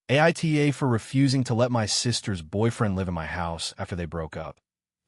AITA for refusing to let my sister's boyfriend live in my house after they broke up,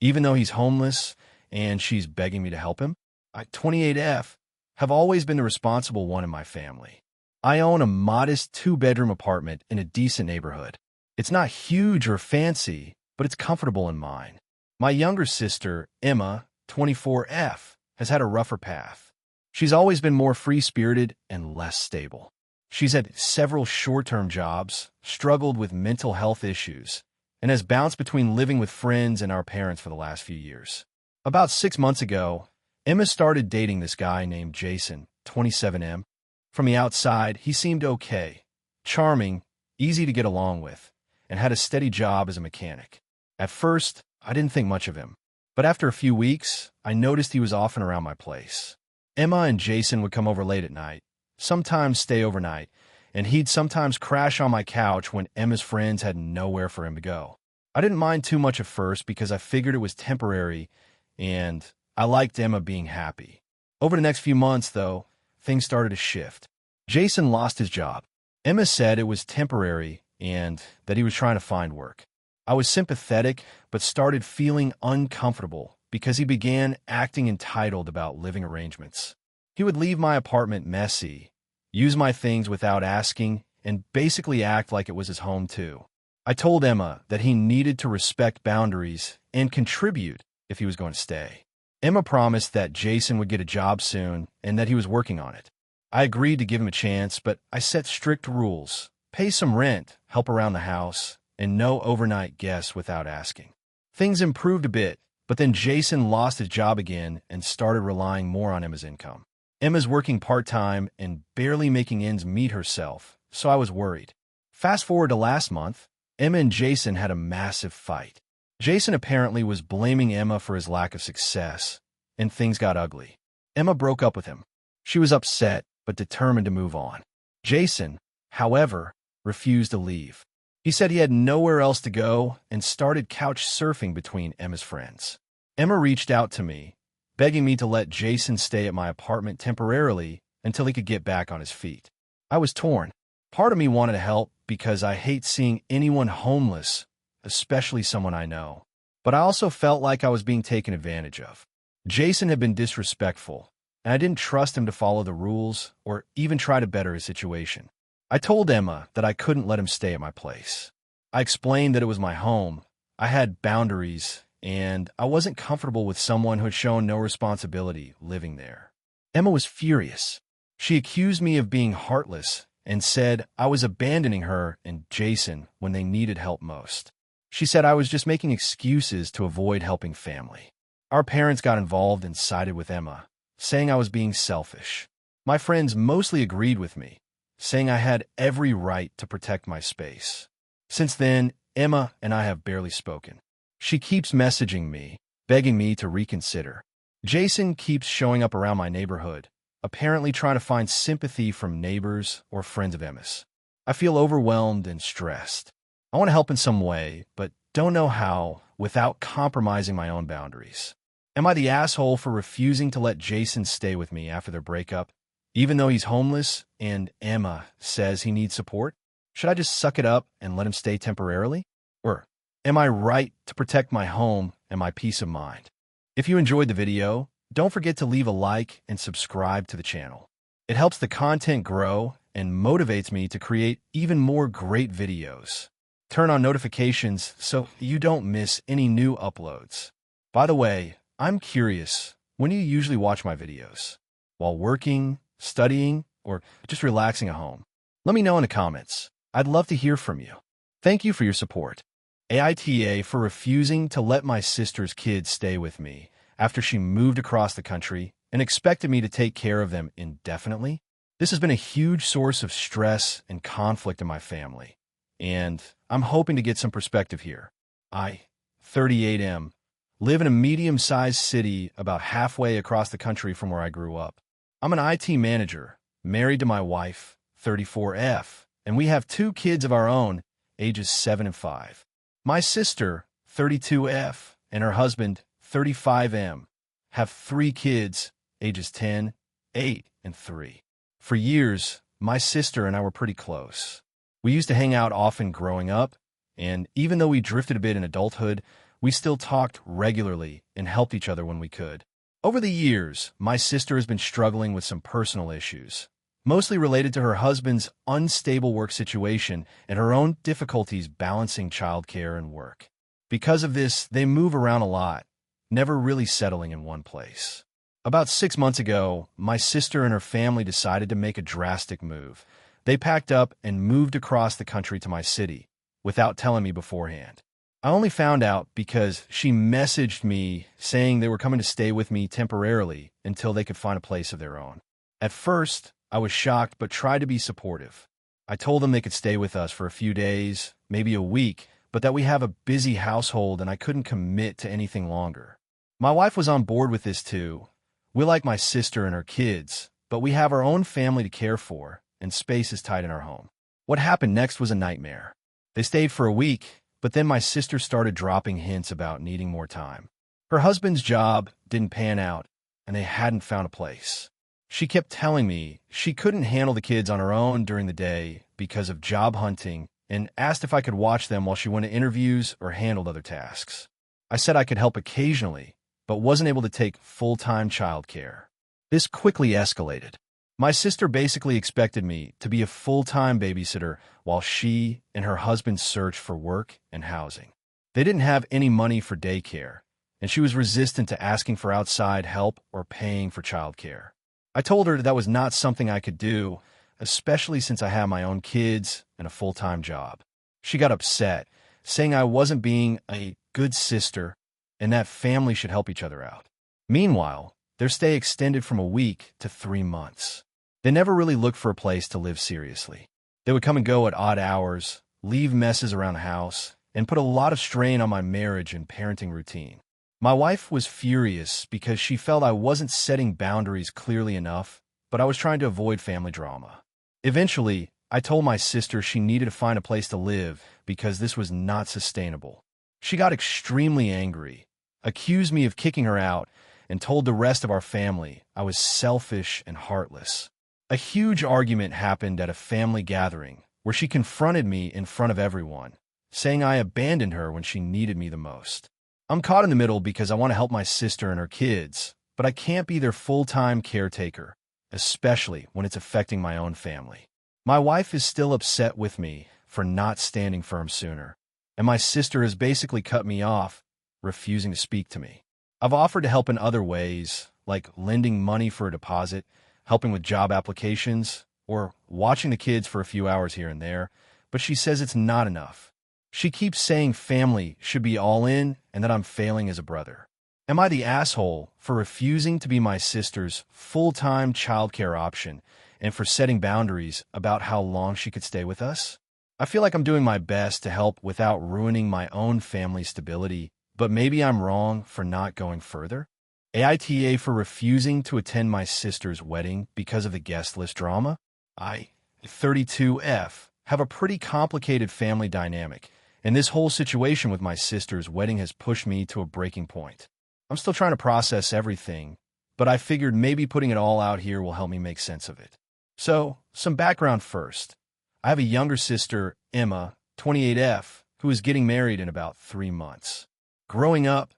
even though he's homeless and she's begging me to help him. I, 28F, have always been the responsible one in my family. I own a modest 2-bedroom apartment in a decent neighborhood. It's not huge or fancy, but it's comfortable in mine. My younger sister, Emma, 24F, has had a rougher path. She's always been more free-spirited and less stable. She's had several short-term jobs, struggled with mental health issues, and has bounced between living with friends and our parents for the last few years. About 6 months ago, Emma started dating this guy named Jason, 27M. From the outside, he seemed okay, charming, easy to get along with, and had a steady job as a mechanic. At first, I didn't think much of him, but after a few weeks, I noticed he was often around my place. Emma and Jason would come over late at night, sometimes stay overnight, and he'd sometimes crash on my couch when Emma's friends had nowhere for him to go. I didn't mind too much at first because I figured it was temporary, and I liked Emma being happy. Over the next few months, though, things started to shift. Jason lost his job. Emma said it was temporary and that he was trying to find work. I was sympathetic, but started feeling uncomfortable because he began acting entitled about living arrangements. He would leave my apartment messy, use my things without asking, and basically act like it was his home too. I told Emma that he needed to respect boundaries and contribute if he was going to stay. Emma promised that Jason would get a job soon and that he was working on it. I agreed to give him a chance, but I set strict rules: pay some rent, help around the house, and no overnight guests without asking. Things improved a bit, but then Jason lost his job again and started relying more on Emma's income. Emma's working part-time and barely making ends meet herself, so I was worried. Fast forward to last month, Emma and Jason had a massive fight. Jason apparently was blaming Emma for his lack of success, and things got ugly. Emma broke up with him. She was upset, but determined to move on. Jason, however, refused to leave. He said he had nowhere else to go and started couch surfing between Emma's friends. Emma reached out to me, begging me to let Jason stay at my apartment temporarily until he could get back on his feet. I was torn. Part of me wanted to help because I hate seeing anyone homeless, especially someone I know. But I also felt like I was being taken advantage of. Jason had been disrespectful, and I didn't trust him to follow the rules or even try to better his situation. I told Emma that I couldn't let him stay at my place. I explained that it was my home, I had boundaries, and I wasn't comfortable with someone who had shown no responsibility living there. Emma was furious. She accused me of being heartless and said I was abandoning her and Jason when they needed help most. She said I was just making excuses to avoid helping family. Our parents got involved and sided with Emma, saying I was being selfish. My friends mostly agreed with me, saying I had every right to protect my space. Since then, Emma and I have barely spoken. She keeps messaging me, begging me to reconsider. Jason keeps showing up around my neighborhood, apparently trying to find sympathy from neighbors or friends of Emma's. I feel overwhelmed and stressed. I want to help in some way, but don't know how without compromising my own boundaries. Am I the asshole for refusing to let Jason stay with me after their breakup, even though he's homeless and Emma says he needs support? Should I just suck it up and let him stay temporarily? Or am I right to protect my home and my peace of mind? If you enjoyed the video, don't forget to leave a like and subscribe to the channel. It helps the content grow and motivates me to create even more great videos. Turn on notifications so you don't miss any new uploads. By the way, I'm curious, when do you usually watch my videos? While working, studying, or just relaxing at home? Let me know in the comments. I'd love to hear from you. Thank you for your support. AITA for refusing to let my sister's kids stay with me after she moved across the country and expected me to take care of them indefinitely. This has been a huge source of stress and conflict in my family, and I'm hoping to get some perspective here. I, 38M, live in a medium-sized city about halfway across the country from where I grew up. I'm an IT manager, married to my wife, 34F, and we have 2 kids of our own, ages 7 and 5. My sister, 32F, and her husband, 35M, have 3 kids, ages 10, 8, and 3. For years, my sister and I were pretty close. We used to hang out often growing up, and even though we drifted a bit in adulthood, we still talked regularly and helped each other when we could. Over the years, my sister has been struggling with some personal issues, mostly related to her husband's unstable work situation and her own difficulties balancing childcare and work. Because of this, they move around a lot, never really settling in one place. About 6 months ago, my sister and her family decided to make a drastic move. They packed up and moved across the country to my city, without telling me beforehand. I only found out because she messaged me saying they were coming to stay with me temporarily until they could find a place of their own. At first, I was shocked but tried to be supportive. I told them they could stay with us for a few days, maybe a week, but that we have a busy household and I couldn't commit to anything longer. My wife was on board with this too. We like my sister and her kids, but we have our own family to care for, and space is tight in our home. What happened next was a nightmare. They stayed for a week, but then my sister started dropping hints about needing more time. Her husband's job didn't pan out, and they hadn't found a place. She kept telling me she couldn't handle the kids on her own during the day because of job hunting and asked if I could watch them while she went to interviews or handled other tasks. I said I could help occasionally, but wasn't able to take full-time childcare. This quickly escalated. My sister basically expected me to be a full-time babysitter while she and her husband searched for work and housing. They didn't have any money for daycare, and she was resistant to asking for outside help or paying for childcare. I told her that was not something I could do, especially since I have my own kids and a full-time job. She got upset, saying I wasn't being a good sister and that family should help each other out. Meanwhile, their stay extended from a week to 3 months. They never really looked for a place to live seriously. They would come and go at odd hours, leave messes around the house, and put a lot of strain on my marriage and parenting routine. My wife was furious because she felt I wasn't setting boundaries clearly enough, but I was trying to avoid family drama. Eventually, I told my sister she needed to find a place to live because this was not sustainable. She got extremely angry, accused me of kicking her out, and told the rest of our family I was selfish and heartless. A huge argument happened at a family gathering where she confronted me in front of everyone, saying I abandoned her when she needed me the most. I'm caught in the middle because I want to help my sister and her kids, but I can't be their full-time caretaker, especially when it's affecting my own family. My wife is still upset with me for not standing firm sooner, and my sister has basically cut me off, refusing to speak to me. I've offered to help in other ways, like lending money for a deposit, helping with job applications, or watching the kids for a few hours here and there, but she says it's not enough. She keeps saying family should be all in and that I'm failing as a brother. Am I the asshole for refusing to be my sister's full-time childcare option and for setting boundaries about how long she could stay with us? I feel like I'm doing my best to help without ruining my own family stability, but maybe I'm wrong for not going further? AITA for refusing to attend my sister's wedding because of the guest list drama? I, 32F, have a pretty complicated family dynamic, and this whole situation with my sister's wedding has pushed me to a breaking point. I'm still trying to process everything, but I figured maybe putting it all out here will help me make sense of it. So, some background first. I have a younger sister, Emma, 28F, who is getting married in about 3 months. Growing up,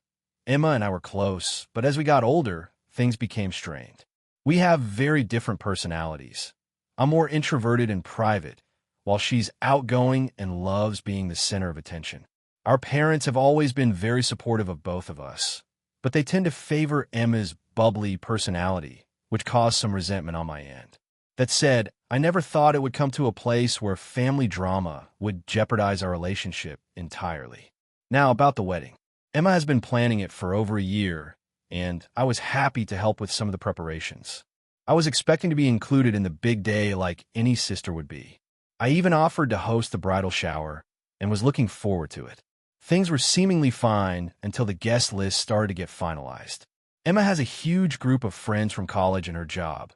Emma and I were close, but as we got older, things became strained. We have very different personalities. I'm more introverted and private, while she's outgoing and loves being the center of attention. Our parents have always been very supportive of both of us, but they tend to favor Emma's bubbly personality, which caused some resentment on my end. That said, I never thought it would come to a place where family drama would jeopardize our relationship entirely. Now, about the wedding. Emma has been planning it for over a year, and I was happy to help with some of the preparations. I was expecting to be included in the big day like any sister would be. I even offered to host the bridal shower and was looking forward to it. Things were seemingly fine until the guest list started to get finalized. Emma has a huge group of friends from college and her job,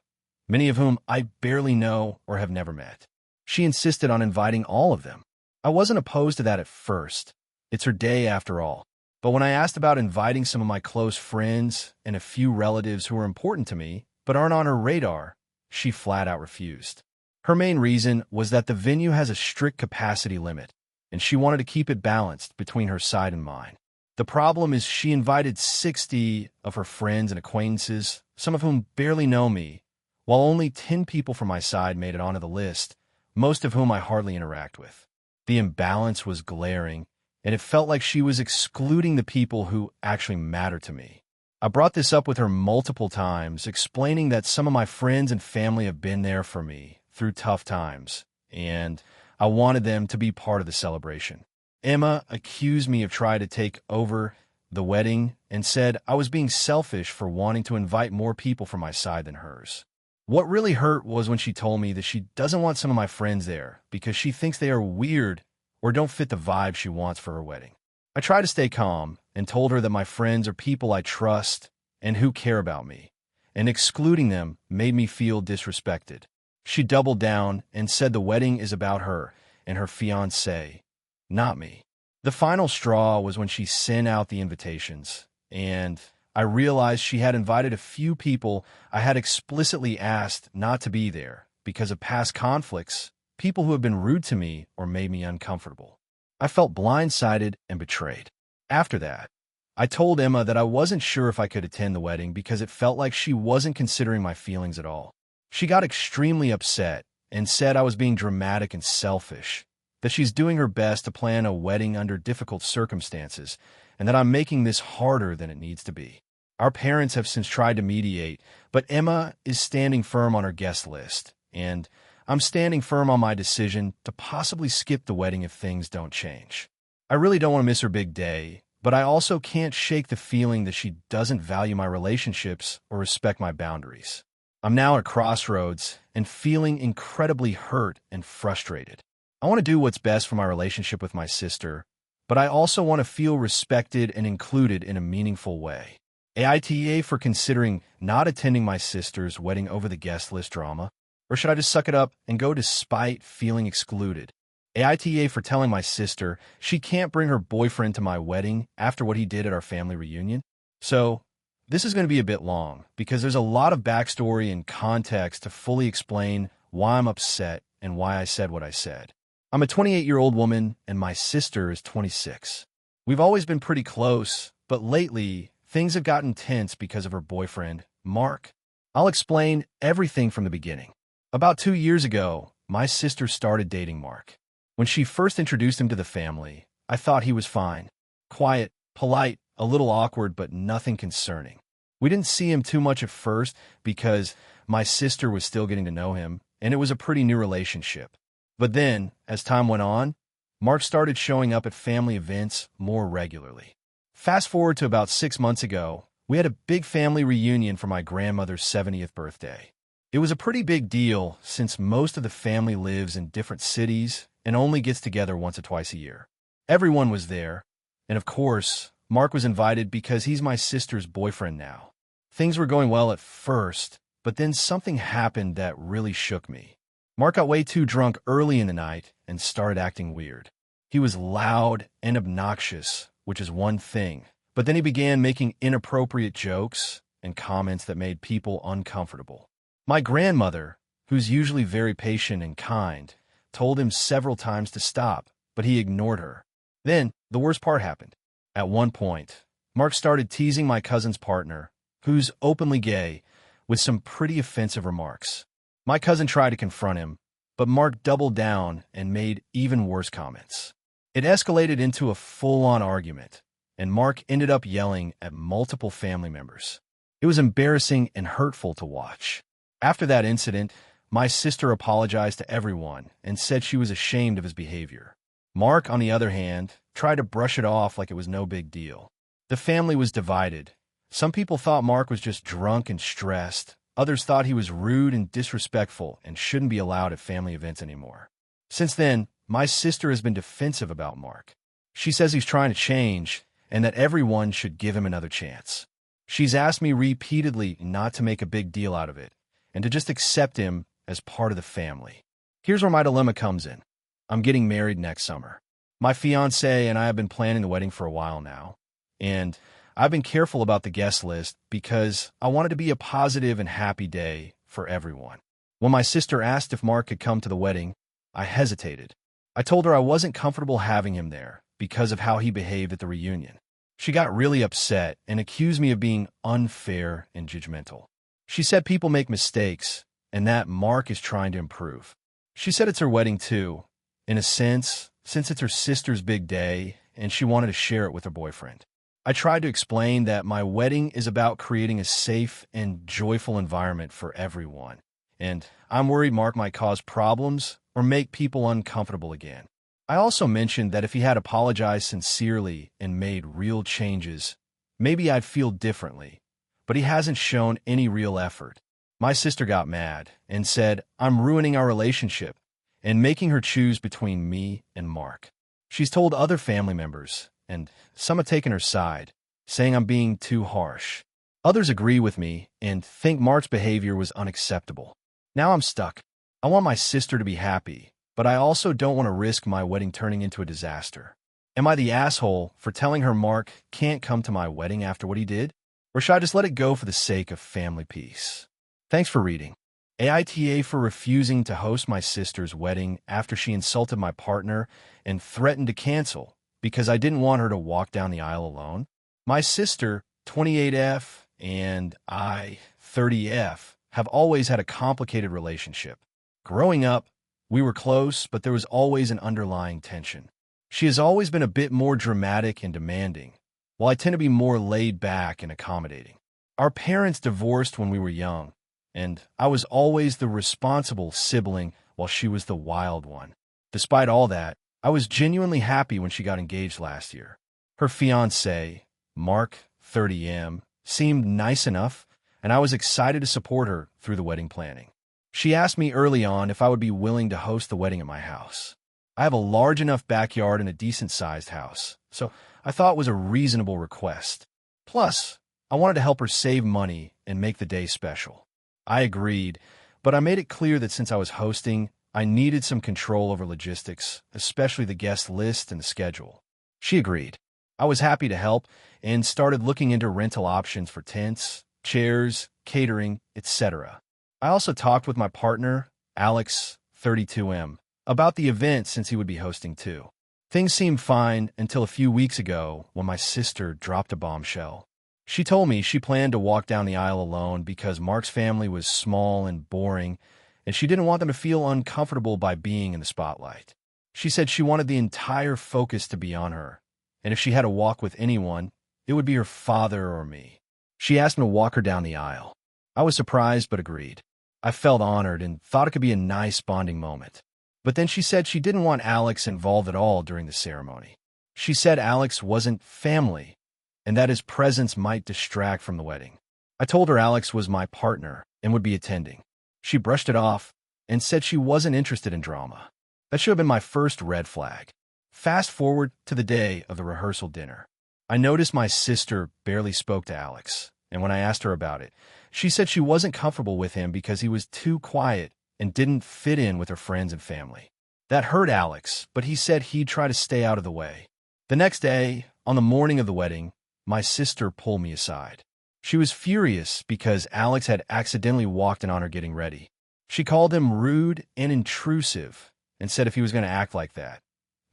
many of whom I barely know or have never met. She insisted on inviting all of them. I wasn't opposed to that at first. It's her day after all. But when I asked about inviting some of my close friends and a few relatives who are important to me but aren't on her radar, she flat out refused. Her main reason was that the venue has a strict capacity limit, and she wanted to keep it balanced between her side and mine. The problem is she invited 60 of her friends and acquaintances, some of whom barely know me, while only 10 people from my side made it onto the list, most of whom I hardly interact with. The imbalance was glaring, and it felt like she was excluding the people who actually matter to me. I brought this up with her multiple times, explaining that some of my friends and family have been there for me through tough times, and I wanted them to be part of the celebration. Emma accused me of trying to take over the wedding and said I was being selfish for wanting to invite more people from my side than hers. What really hurt was when she told me that she doesn't want some of my friends there because she thinks they are weird or don't fit the vibe she wants for her wedding. I tried to stay calm and told her that my friends are people I trust and who care about me, and excluding them made me feel disrespected. She doubled down and said the wedding is about her and her fiancé, not me. The final straw was when she sent out the invitations, and I realized she had invited a few people I had explicitly asked not to be there because of past conflicts, people who have been rude to me or made me uncomfortable. I felt blindsided and betrayed. After that, I told Emma that I wasn't sure if I could attend the wedding because it felt like she wasn't considering my feelings at all. She got extremely upset and said I was being dramatic and selfish, that she's doing her best to plan a wedding under difficult circumstances, and that I'm making this harder than it needs to be. Our parents have since tried to mediate, but Emma is standing firm on her guest list, and I'm standing firm on my decision to possibly skip the wedding if things don't change. I really don't want to miss her big day, but I also can't shake the feeling that she doesn't value my relationships or respect my boundaries. I'm now at a crossroads and feeling incredibly hurt and frustrated. I want to do what's best for my relationship with my sister, but I also want to feel respected and included in a meaningful way. AITA for considering not attending my sister's wedding over the guest list drama, or should I just suck it up and go despite feeling excluded? AITA for telling my sister she can't bring her boyfriend to my wedding after what he did at our family reunion? So, this is going to be a bit long because there's a lot of backstory and context to fully explain why I'm upset and why I said what I said. I'm a 28-year-old woman and my sister is 26. We've always been pretty close, but lately, things have gotten tense because of her boyfriend, Mark. I'll explain everything from the beginning. About 2 years ago, my sister started dating Mark. When she first introduced him to the family, I thought he was fine. Quiet, polite, a little awkward, but nothing concerning. We didn't see him too much at first because my sister was still getting to know him, and it was a pretty new relationship. But then, as time went on, Mark started showing up at family events more regularly. Fast forward to about 6 months ago, we had a big family reunion for my grandmother's 70th birthday. It was a pretty big deal since most of the family lives in different cities and only gets together once or twice a year. Everyone was there, and of course, Mark was invited because he's my sister's boyfriend now. Things were going well at first, but then something happened that really shook me. Mark got way too drunk early in the night and started acting weird. He was loud and obnoxious, which is one thing, but then he began making inappropriate jokes and comments that made people uncomfortable. My grandmother, who's usually very patient and kind, told him several times to stop, but he ignored her. Then, the worst part happened. At one point, Mark started teasing my cousin's partner, who's openly gay, with some pretty offensive remarks. My cousin tried to confront him, but Mark doubled down and made even worse comments. It escalated into a full-on argument, and Mark ended up yelling at multiple family members. It was embarrassing and hurtful to watch. After that incident, my sister apologized to everyone and said she was ashamed of his behavior. Mark, on the other hand, tried to brush it off like it was no big deal. The family was divided. Some people thought Mark was just drunk and stressed. Others thought he was rude and disrespectful and shouldn't be allowed at family events anymore. Since then, my sister has been defensive about Mark. She says he's trying to change and that everyone should give him another chance. She's asked me repeatedly not to make a big deal out of it and to just accept him as part of the family. Here's where my dilemma comes in. I'm getting married next summer. My fiancé and I have been planning the wedding for a while now, and I've been careful about the guest list because I want it to be a positive and happy day for everyone. When my sister asked if Mark could come to the wedding, I hesitated. I told her I wasn't comfortable having him there because of how he behaved at the reunion. She got really upset and accused me of being unfair and judgmental. She said people make mistakes and that Mark is trying to improve. She said it's her wedding too, in a sense, since it's her sister's big day and she wanted to share it with her boyfriend. I tried to explain that my wedding is about creating a safe and joyful environment for everyone, and I'm worried Mark might cause problems or make people uncomfortable again. I also mentioned that if he had apologized sincerely and made real changes, maybe I'd feel differently, but he hasn't shown any real effort. My sister got mad and said I'm ruining our relationship and making her choose between me and Mark. She's told other family members, and some have taken her side, saying I'm being too harsh. Others agree with me and think Mark's behavior was unacceptable. Now I'm stuck. I want my sister to be happy, but I also don't want to risk my wedding turning into a disaster. Am I the asshole for telling her Mark can't come to my wedding after what he did? Or should I just let it go for the sake of family peace? Thanks for reading. AITA for refusing to host my sister's wedding after she insulted my partner and threatened to cancel because I didn't want her to walk down the aisle alone. My sister, 28F, and I, 30F, have always had a complicated relationship. Growing up, we were close, but there was always an underlying tension. She has always been a bit more dramatic and demanding, while I tend to be more laid back and accommodating. Our parents divorced when we were young, and I was always the responsible sibling while she was the wild one. Despite all that, I was genuinely happy when she got engaged last year. Her fiancé, Mark, 30M, seemed nice enough, and I was excited to support her through the wedding planning. She asked me early on if I would be willing to host the wedding at my house. I have a large enough backyard and a decent-sized house, so I thought it was a reasonable request. Plus, I wanted to help her save money and make the day special. I agreed, but I made it clear that since I was hosting, I needed some control over logistics, especially the guest list and the schedule. She agreed. I was happy to help and started looking into rental options for tents, chairs, catering, etc. I also talked with my partner, Alex, 32M, about the event since he would be hosting too. Things seemed fine until a few weeks ago when my sister dropped a bombshell. She told me she planned to walk down the aisle alone because Mark's family was small and boring, and she didn't want them to feel uncomfortable by being in the spotlight. She said she wanted the entire focus to be on her, and if she had to walk with anyone, it would be her father or me. She asked me to walk her down the aisle. I was surprised but agreed. I felt honored and thought it could be a nice bonding moment. But then she said she didn't want Alex involved at all during the ceremony. She said Alex wasn't family, and that his presence might distract from the wedding. I told her Alex was my partner and would be attending. She brushed it off and said she wasn't interested in drama. That should have been my first red flag. Fast forward to the day of the rehearsal dinner. I noticed my sister barely spoke to Alex, and when I asked her about it, she said she wasn't comfortable with him because he was too quiet and didn't fit in with her friends and family. That hurt Alex, but he said he'd try to stay out of the way. The next day, on the morning of the wedding, my sister pulled me aside. She was furious because Alex had accidentally walked in on her getting ready. She called him rude and intrusive and said if he was going to act like that,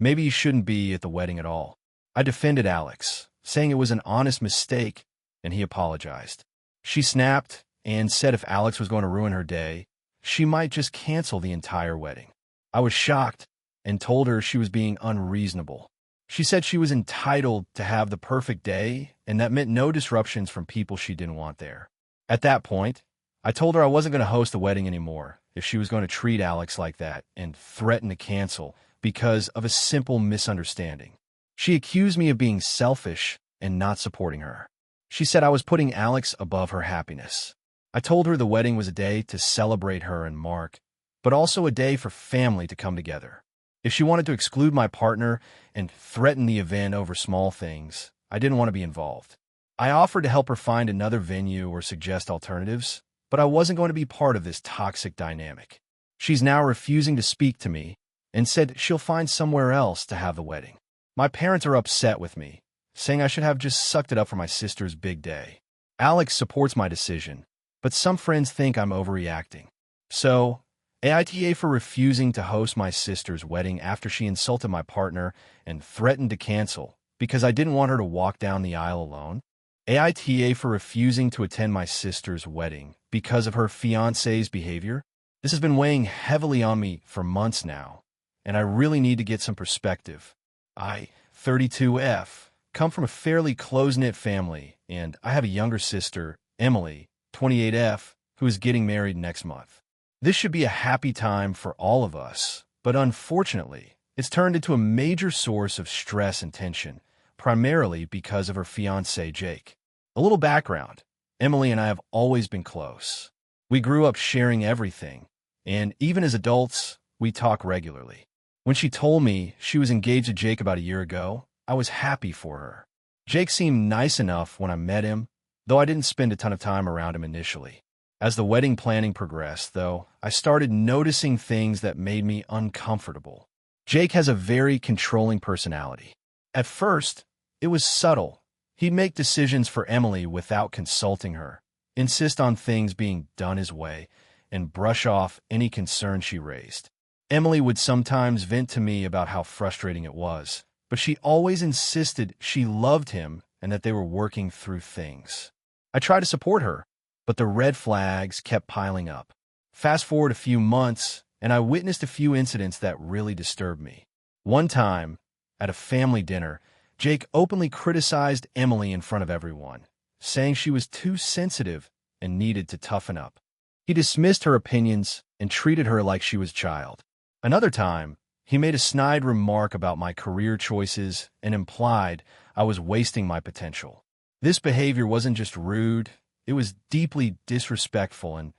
maybe he shouldn't be at the wedding at all. I defended Alex, saying it was an honest mistake, and he apologized. She snapped and said if Alex was going to ruin her day, she might just cancel the entire wedding. I was shocked and told her she was being unreasonable. She said she was entitled to have the perfect day, and that meant no disruptions from people she didn't want there. At that point, I told her I wasn't going to host the wedding anymore if she was going to treat Alex like that and threaten to cancel because of a simple misunderstanding. She accused me of being selfish and not supporting her. She said I was putting Alex above her happiness. I told her the wedding was a day to celebrate her and Mark, but also a day for family to come together. If she wanted to exclude my partner and threaten the event over small things, I didn't want to be involved. I offered to help her find another venue or suggest alternatives, but I wasn't going to be part of this toxic dynamic. She's now refusing to speak to me and said she'll find somewhere else to have the wedding. My parents are upset with me, saying I should have just sucked it up for my sister's big day. Alex supports my decision, but some friends think I'm overreacting. So, AITA for refusing to host my sister's wedding after she insulted my partner and threatened to cancel because I didn't want her to walk down the aisle alone. AITA for refusing to attend my sister's wedding because of her fiancé's behavior. This has been weighing heavily on me for months now, and I really need to get some perspective. I, 32F, come from a fairly close-knit family, and I have a younger sister, Emily, 28F, who is getting married next month. This should be a happy time for all of us, but unfortunately, it's turned into a major source of stress and tension, primarily because of her fiancé, Jake. A little background. Emily and I have always been close. We grew up sharing everything, and even as adults, we talk regularly. When she told me she was engaged to Jake about a year ago, I was happy for her. Jake seemed nice enough when I met him, though I didn't spend a ton of time around him initially. As the wedding planning progressed, though, I started noticing things that made me uncomfortable. Jake has a very controlling personality. At first, it was subtle. He'd make decisions for Emily without consulting her, insist on things being done his way, and brush off any concern she raised. Emily would sometimes vent to me about how frustrating it was, but she always insisted she loved him and that they were working through things. I tried to support her, but the red flags kept piling up. Fast forward a few months, and I witnessed a few incidents that really disturbed me. One time, at a family dinner, Jake openly criticized Emily in front of everyone, saying she was too sensitive and needed to toughen up. He dismissed her opinions and treated her like she was a child. Another time, he made a snide remark about my career choices and implied I was wasting my potential. This behavior wasn't just rude, it was deeply disrespectful, and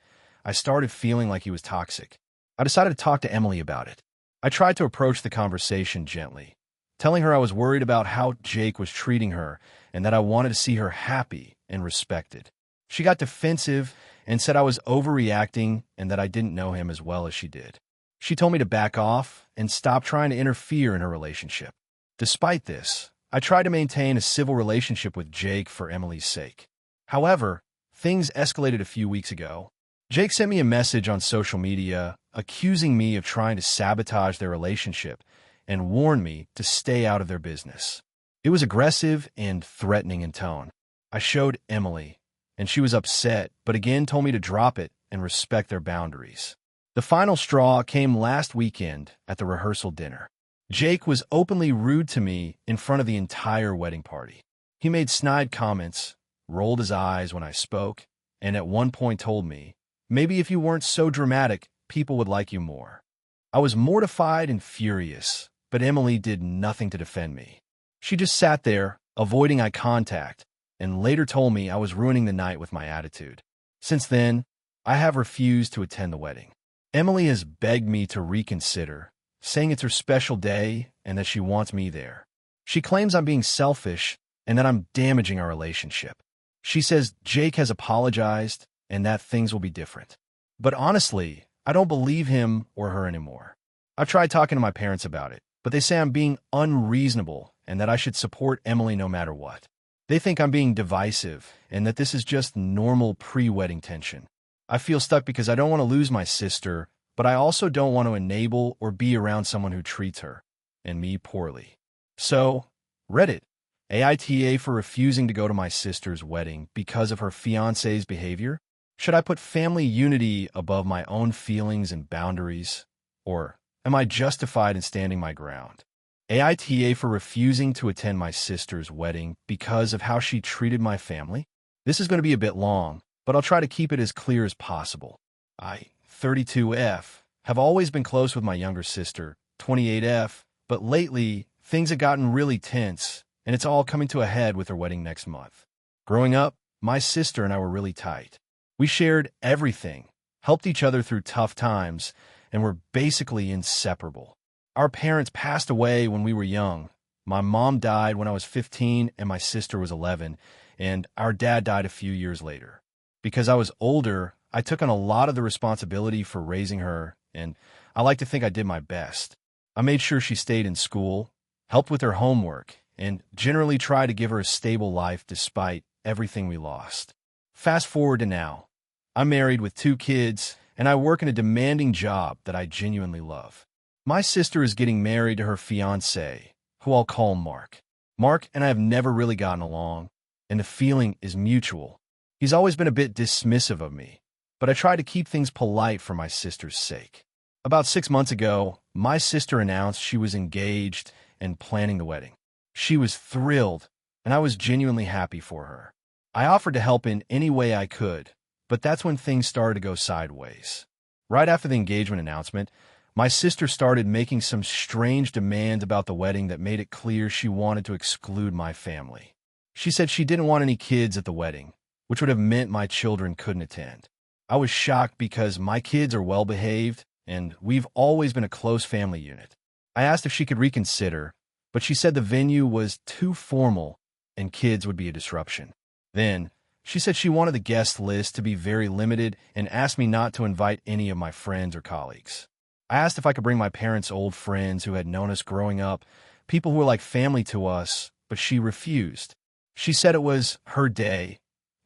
I started feeling like he was toxic. I decided to talk to Emily about it. I tried to approach the conversation gently, telling her I was worried about how Jake was treating her and that I wanted to see her happy and respected. She got defensive and said I was overreacting and that I didn't know him as well as she did. She told me to back off and stop trying to interfere in her relationship. Despite this, I tried to maintain a civil relationship with Jake for Emily's sake. However, things escalated a few weeks ago. Jake sent me a message on social media accusing me of trying to sabotage their relationship and warned me to stay out of their business. It was aggressive and threatening in tone. I showed Emily, and she was upset, but again told me to drop it and respect their boundaries. The final straw came last weekend at the rehearsal dinner. Jake was openly rude to me in front of the entire wedding party. He made snide comments, rolled his eyes when I spoke, and at one point told me, "Maybe if you weren't so dramatic, people would like you more." I was mortified and furious, but Emily did nothing to defend me. She just sat there, avoiding eye contact, and later told me I was ruining the night with my attitude. Since then, I have refused to attend the wedding. Emily has begged me to reconsider, saying it's her special day and that she wants me there. She claims I'm being selfish and that I'm damaging our relationship. She says Jake has apologized and that things will be different. But honestly, I don't believe him or her anymore. I've tried talking to my parents about it, but they say I'm being unreasonable and that I should support Emily no matter what. They think I'm being divisive and that this is just normal pre-wedding tension. I feel stuck because I don't want to lose my sister, but I also don't want to enable or be around someone who treats her and me poorly. So, Reddit, AITA for refusing to go to my sister's wedding because of her fiancé's behavior? Should I put family unity above my own feelings and boundaries? Or am I justified in standing my ground? AITA for refusing to attend my sister's wedding because of how she treated my family? This is going to be a bit long, but I'll try to keep it as clear as possible. I, 32F, have always been close with my younger sister, 28F, but lately, things have gotten really tense, and it's all coming to a head with her wedding next month. Growing up, my sister and I were really tight. We shared everything, helped each other through tough times, and were basically inseparable. Our parents passed away when we were young. My mom died when I was 15 and my sister was 11, and our dad died a few years later. Because I was older, I took on a lot of the responsibility for raising her, and I like to think I did my best. I made sure she stayed in school, helped with her homework, and generally tried to give her a stable life despite everything we lost. Fast forward to now. I'm married with 2 kids, and I work in a demanding job that I genuinely love. My sister is getting married to her fiancé, who I'll call Mark. Mark and I have never really gotten along, and the feeling is mutual. He's always been a bit dismissive of me, but I try to keep things polite for my sister's sake. About 6 months ago, my sister announced she was engaged and planning the wedding. She was thrilled, and I was genuinely happy for her. I offered to help in any way I could, but that's when things started to go sideways. Right after the engagement announcement, my sister started making some strange demands about the wedding that made it clear she wanted to exclude my family. She said she didn't want any kids at the wedding, which would have meant my children couldn't attend. I was shocked because my kids are well-behaved, and we've always been a close family unit. I asked if she could reconsider, but she said the venue was too formal and kids would be a disruption. Then, she said she wanted the guest list to be very limited and asked me not to invite any of my friends or colleagues. I asked if I could bring my parents' old friends who had known us growing up, people who were like family to us, but she refused. She said it was her day,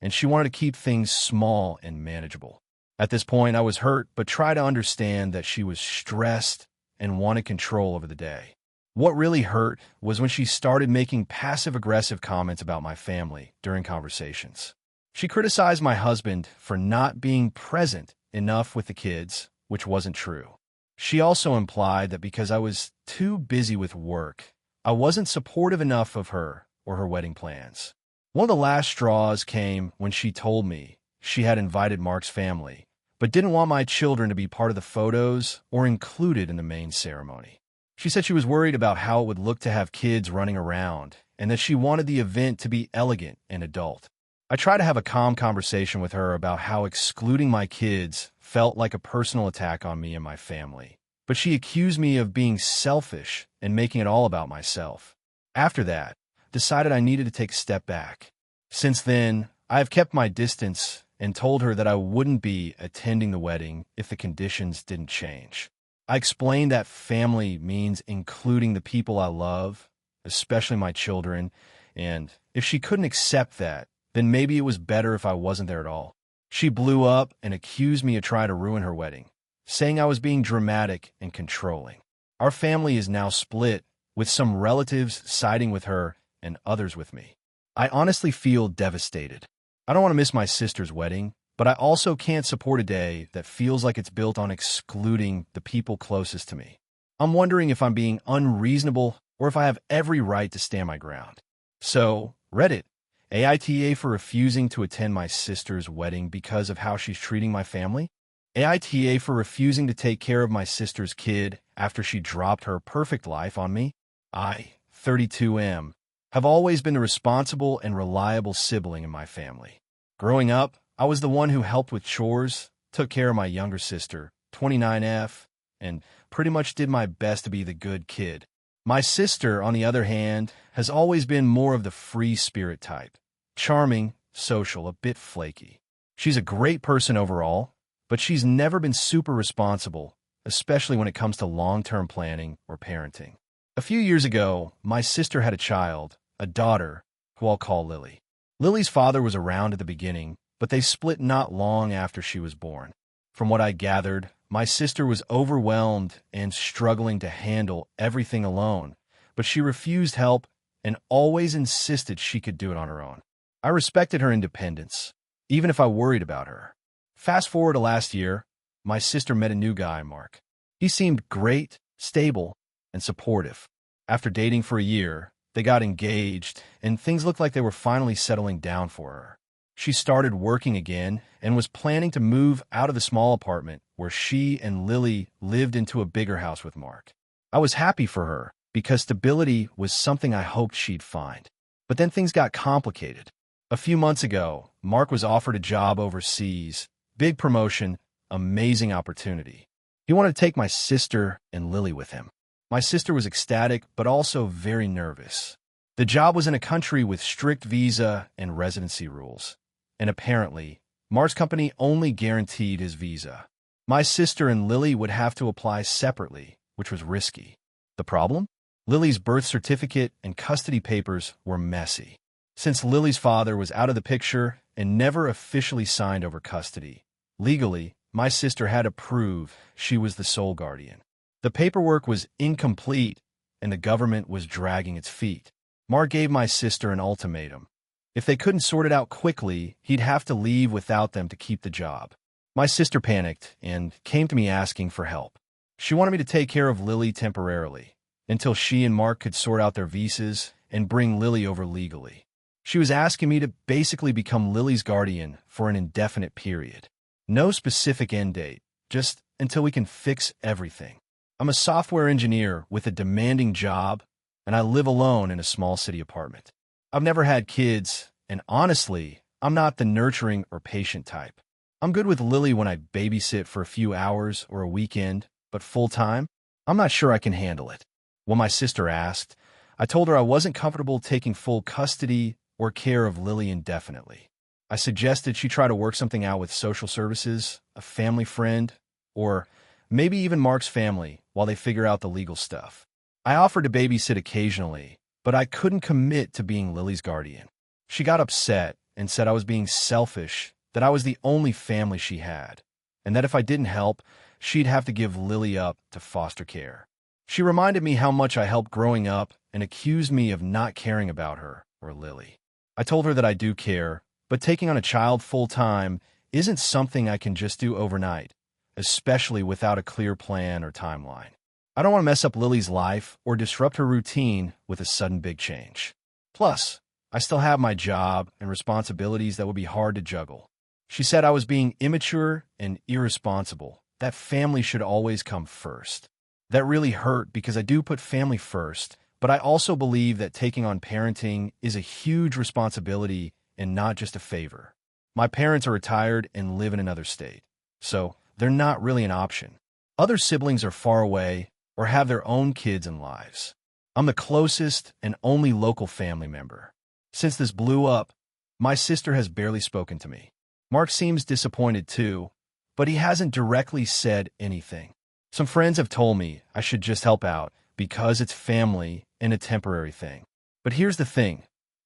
and she wanted to keep things small and manageable. At this point, I was hurt, but tried to understand that she was stressed and wanted control over the day. What really hurt was when she started making passive-aggressive comments about my family during conversations. She criticized my husband for not being present enough with the kids, which wasn't true. She also implied that because I was too busy with work, I wasn't supportive enough of her or her wedding plans. One of the last straws came when she told me she had invited Mark's family, but didn't want my children to be part of the photos or included in the main ceremony. She said she was worried about how it would look to have kids running around, and that she wanted the event to be elegant and adult. I tried to have a calm conversation with her about how excluding my kids felt like a personal attack on me and my family, but she accused me of being selfish and making it all about myself. After that, decided I needed to take a step back. Since then, I have kept my distance and told her that I wouldn't be attending the wedding if the conditions didn't change. I explained that family means including the people I love, especially my children, and if she couldn't accept that, then maybe it was better if I wasn't there at all. She blew up and accused me of trying to ruin her wedding, saying I was being dramatic and controlling. Our family is now split, with some relatives siding with her and others with me. I honestly feel devastated. I don't want to miss my sister's wedding, but I also can't support a day that feels like it's built on excluding the people closest to me. I'm wondering if I'm being unreasonable or if I have every right to stand my ground. So, Reddit, AITA for refusing to attend my sister's wedding because of how she's treating my family? AITA for refusing to take care of my sister's kid after she dropped her perfect life on me? I, 32M, have always been the responsible and reliable sibling in my family. Growing up, I was the one who helped with chores, took care of my younger sister, 29F, and pretty much did my best to be the good kid. My sister, on the other hand, has always been more of the free spirit type. Charming, social, a bit flaky. She's a great person overall, but she's never been super responsible, especially when it comes to long-term planning or parenting. A few years ago, my sister had a child, a daughter, who I'll call Lily. Lily's father was around at the beginning, but they split not long after she was born. From what I gathered, my sister was overwhelmed and struggling to handle everything alone, but she refused help and always insisted she could do it on her own. I respected her independence, even if I worried about her. Fast forward to last year, my sister met a new guy, Mark. He seemed great, stable, and supportive. After dating for a year, they got engaged, and things looked like they were finally settling down for her. She started working again and was planning to move out of the small apartment where she and Lily lived into a bigger house with Mark. I was happy for her because stability was something I hoped she'd find. But then things got complicated. A few months ago, Mark was offered a job overseas, big promotion, amazing opportunity. He wanted to take my sister and Lily with him. My sister was ecstatic, but also very nervous. The job was in a country with strict visa and residency rules. And apparently, Mark's company only guaranteed his visa. My sister and Lily would have to apply separately, which was risky. The problem? Lily's birth certificate and custody papers were messy. Since Lily's father was out of the picture and never officially signed over custody, legally, my sister had to prove she was the sole guardian. The paperwork was incomplete, and the government was dragging its feet. Mark gave my sister an ultimatum. If they couldn't sort it out quickly, he'd have to leave without them to keep the job. My sister panicked and came to me asking for help. She wanted me to take care of Lily temporarily, until she and Mark could sort out their visas and bring Lily over legally. She was asking me to basically become Lily's guardian for an indefinite period. No specific end date, just until we can fix everything. I'm a software engineer with a demanding job, and I live alone in a small city apartment. I've never had kids, and honestly, I'm not the nurturing or patient type. I'm good with Lily when I babysit for a few hours or a weekend, but full-time, I'm not sure I can handle it. When my sister asked, I told her I wasn't comfortable taking full custody or care of Lily indefinitely. I suggested she try to work something out with social services, a family friend, or maybe even Mark's family while they figure out the legal stuff. I offered to babysit occasionally, but I couldn't commit to being Lily's guardian. She got upset and said I was being selfish, that I was the only family she had, and that if I didn't help, she'd have to give Lily up to foster care. She reminded me how much I helped growing up and accused me of not caring about her or Lily. I told her that I do care, but taking on a child full-time isn't something I can just do overnight, especially without a clear plan or timeline. I don't want to mess up Lily's life or disrupt her routine with a sudden big change. Plus, I still have my job and responsibilities that would be hard to juggle. She said I was being immature and irresponsible, that family should always come first. That really hurt because I do put family first, but I also believe that taking on parenting is a huge responsibility and not just a favor. My parents are retired and live in another state, so they're not really an option. Other siblings are far away or have their own kids and lives. I'm the closest and only local family member. Since this blew up, my sister has barely spoken to me. Mark seems disappointed too, but he hasn't directly said anything. Some friends have told me I should just help out because it's family and a temporary thing. But here's the thing.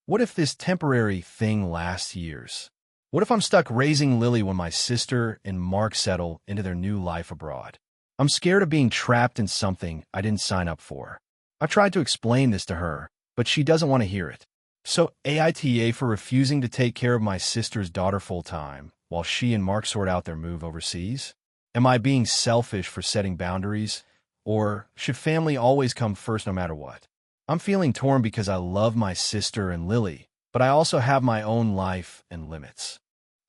What if this temporary thing lasts years? What if I'm stuck raising Lily when my sister and Mark settle into their new life abroad? I'm scared of being trapped in something I didn't sign up for. I've tried to explain this to her, but she doesn't want to hear it. So AITA for refusing to take care of my sister's daughter full-time while she and Mark sort out their move overseas? Am I being selfish for setting boundaries, or should family always come first no matter what? I'm feeling torn because I love my sister and Lily, but I also have my own life and limits.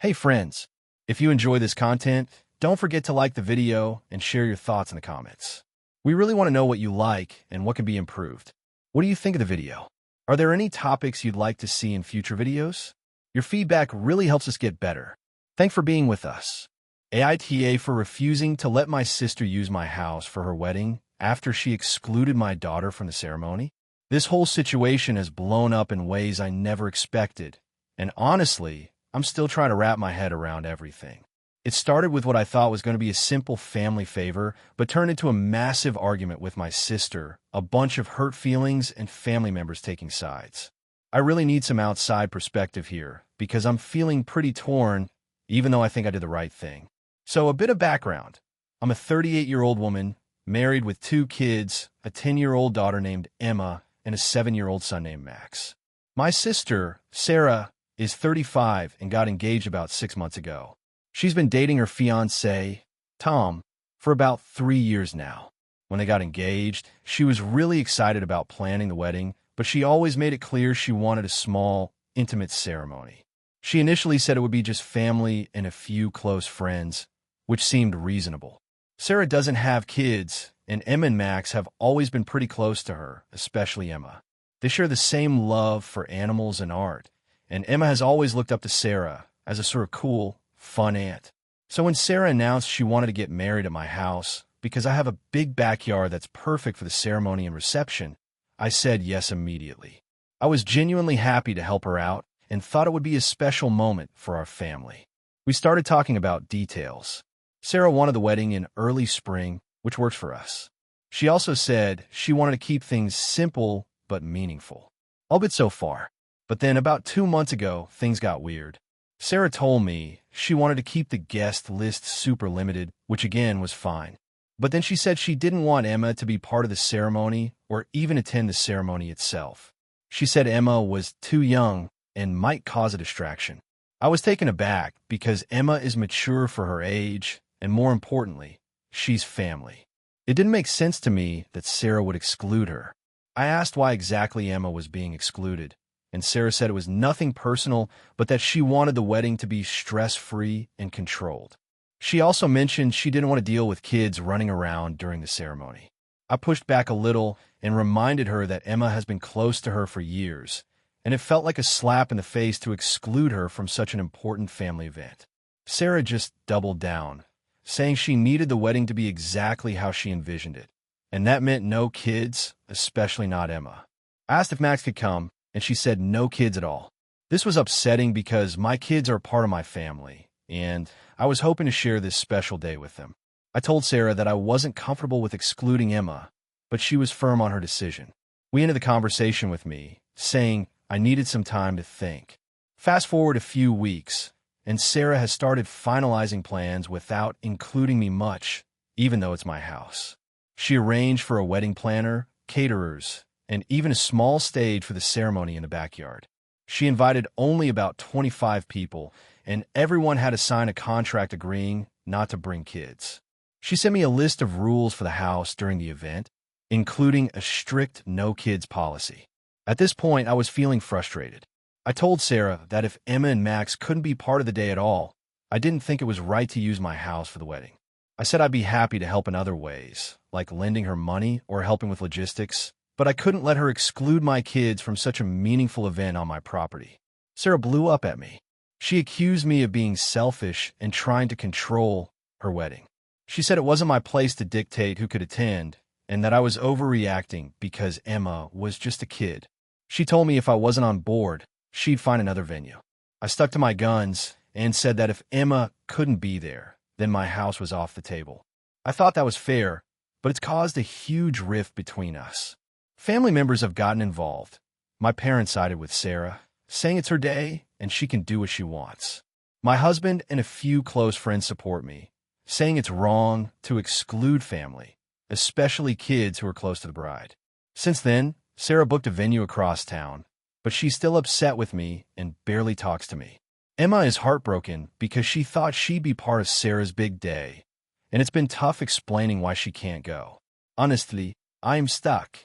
Hey friends, if you enjoy this content, don't forget to like the video and share your thoughts in the comments. We really want to know what you like and what can be improved. What do you think of the video? Are there any topics you'd like to see in future videos? Your feedback really helps us get better. Thanks for being with us. AITA for refusing to let my sister use my house for her wedding after she excluded my daughter from the ceremony. This whole situation has blown up in ways I never expected, and honestly, I'm still trying to wrap my head around everything. It started with what I thought was going to be a simple family favor, but turned into a massive argument with my sister, a bunch of hurt feelings, and family members taking sides. I really need some outside perspective here, because I'm feeling pretty torn, even though I think I did the right thing. So a bit of background. I'm a 38-year-old woman, married with 2 kids, a 10-year-old daughter named Emma, and a 7-year-old son named Max. My sister, Sarah, is 35 and got engaged about 6 months ago. She's been dating her fiancé, Tom, for about 3 years now. When they got engaged, she was really excited about planning the wedding, but she always made it clear she wanted a small, intimate ceremony. She initially said it would be just family and a few close friends, which seemed reasonable. Sarah doesn't have kids, and Emma and Max have always been pretty close to her, especially Emma. They share the same love for animals and art, and Emma has always looked up to Sarah as a sort of cool, fun aunt. So when Sarah announced she wanted to get married at my house, because I have a big backyard that's perfect for the ceremony and reception, I said yes immediately. I was genuinely happy to help her out and thought it would be a special moment for our family. We started talking about details. Sarah wanted the wedding in early spring, which works for us. She also said she wanted to keep things simple but meaningful. All good so far. But then about 2 months ago, things got weird. Sarah told me she wanted to keep the guest list super limited, which again was fine. But then she said she didn't want Emma to be part of the ceremony or even attend the ceremony itself. She said Emma was too young and might cause a distraction. I was taken aback because Emma is mature for her age, and more importantly, she's family. It didn't make sense to me that Sarah would exclude her. I asked why exactly Emma was being excluded, and Sarah said it was nothing personal, but that she wanted the wedding to be stress-free and controlled. She also mentioned she didn't want to deal with kids running around during the ceremony. I pushed back a little and reminded her that Emma has been close to her for years, and it felt like a slap in the face to exclude her from such an important family event. Sarah just doubled down, saying she needed the wedding to be exactly how she envisioned it, and that meant no kids, especially not Emma. I asked if Max could come, and she said no kids at all. This was upsetting because my kids are part of my family, and I was hoping to share this special day with them. I told Sarah that I wasn't comfortable with excluding Emma, but she was firm on her decision. We ended the conversation with me, saying I needed some time to think. Fast forward a few weeks, and Sarah has started finalizing plans without including me much, even though it's my house. She arranged for a wedding planner, caterers, and even a small stage for the ceremony in the backyard. She invited only about 25 people, and everyone had to sign a contract agreeing not to bring kids. She sent me a list of rules for the house during the event, including a strict no-kids policy. At this point, I was feeling frustrated. I told Sarah that if Emma and Max couldn't be part of the day at all, I didn't think it was right to use my house for the wedding. I said I'd be happy to help in other ways, like lending her money or helping with logistics, but I couldn't let her exclude my kids from such a meaningful event on my property. Sarah blew up at me. She accused me of being selfish and trying to control her wedding. She said it wasn't my place to dictate who could attend, and that I was overreacting because Emma was just a kid. She told me if I wasn't on board, she'd find another venue. I stuck to my guns and said that if Emma couldn't be there, then my house was off the table. I thought that was fair, but it's caused a huge rift between us. Family members have gotten involved. My parents sided with Sarah, saying it's her day and she can do what she wants. My husband and a few close friends support me, saying it's wrong to exclude family, especially kids who are close to the bride. Since then, Sarah booked a venue across town, but she's still upset with me and barely talks to me. Emma is heartbroken because she thought she'd be part of Sarah's big day, and it's been tough explaining why she can't go. Honestly, I'm stuck.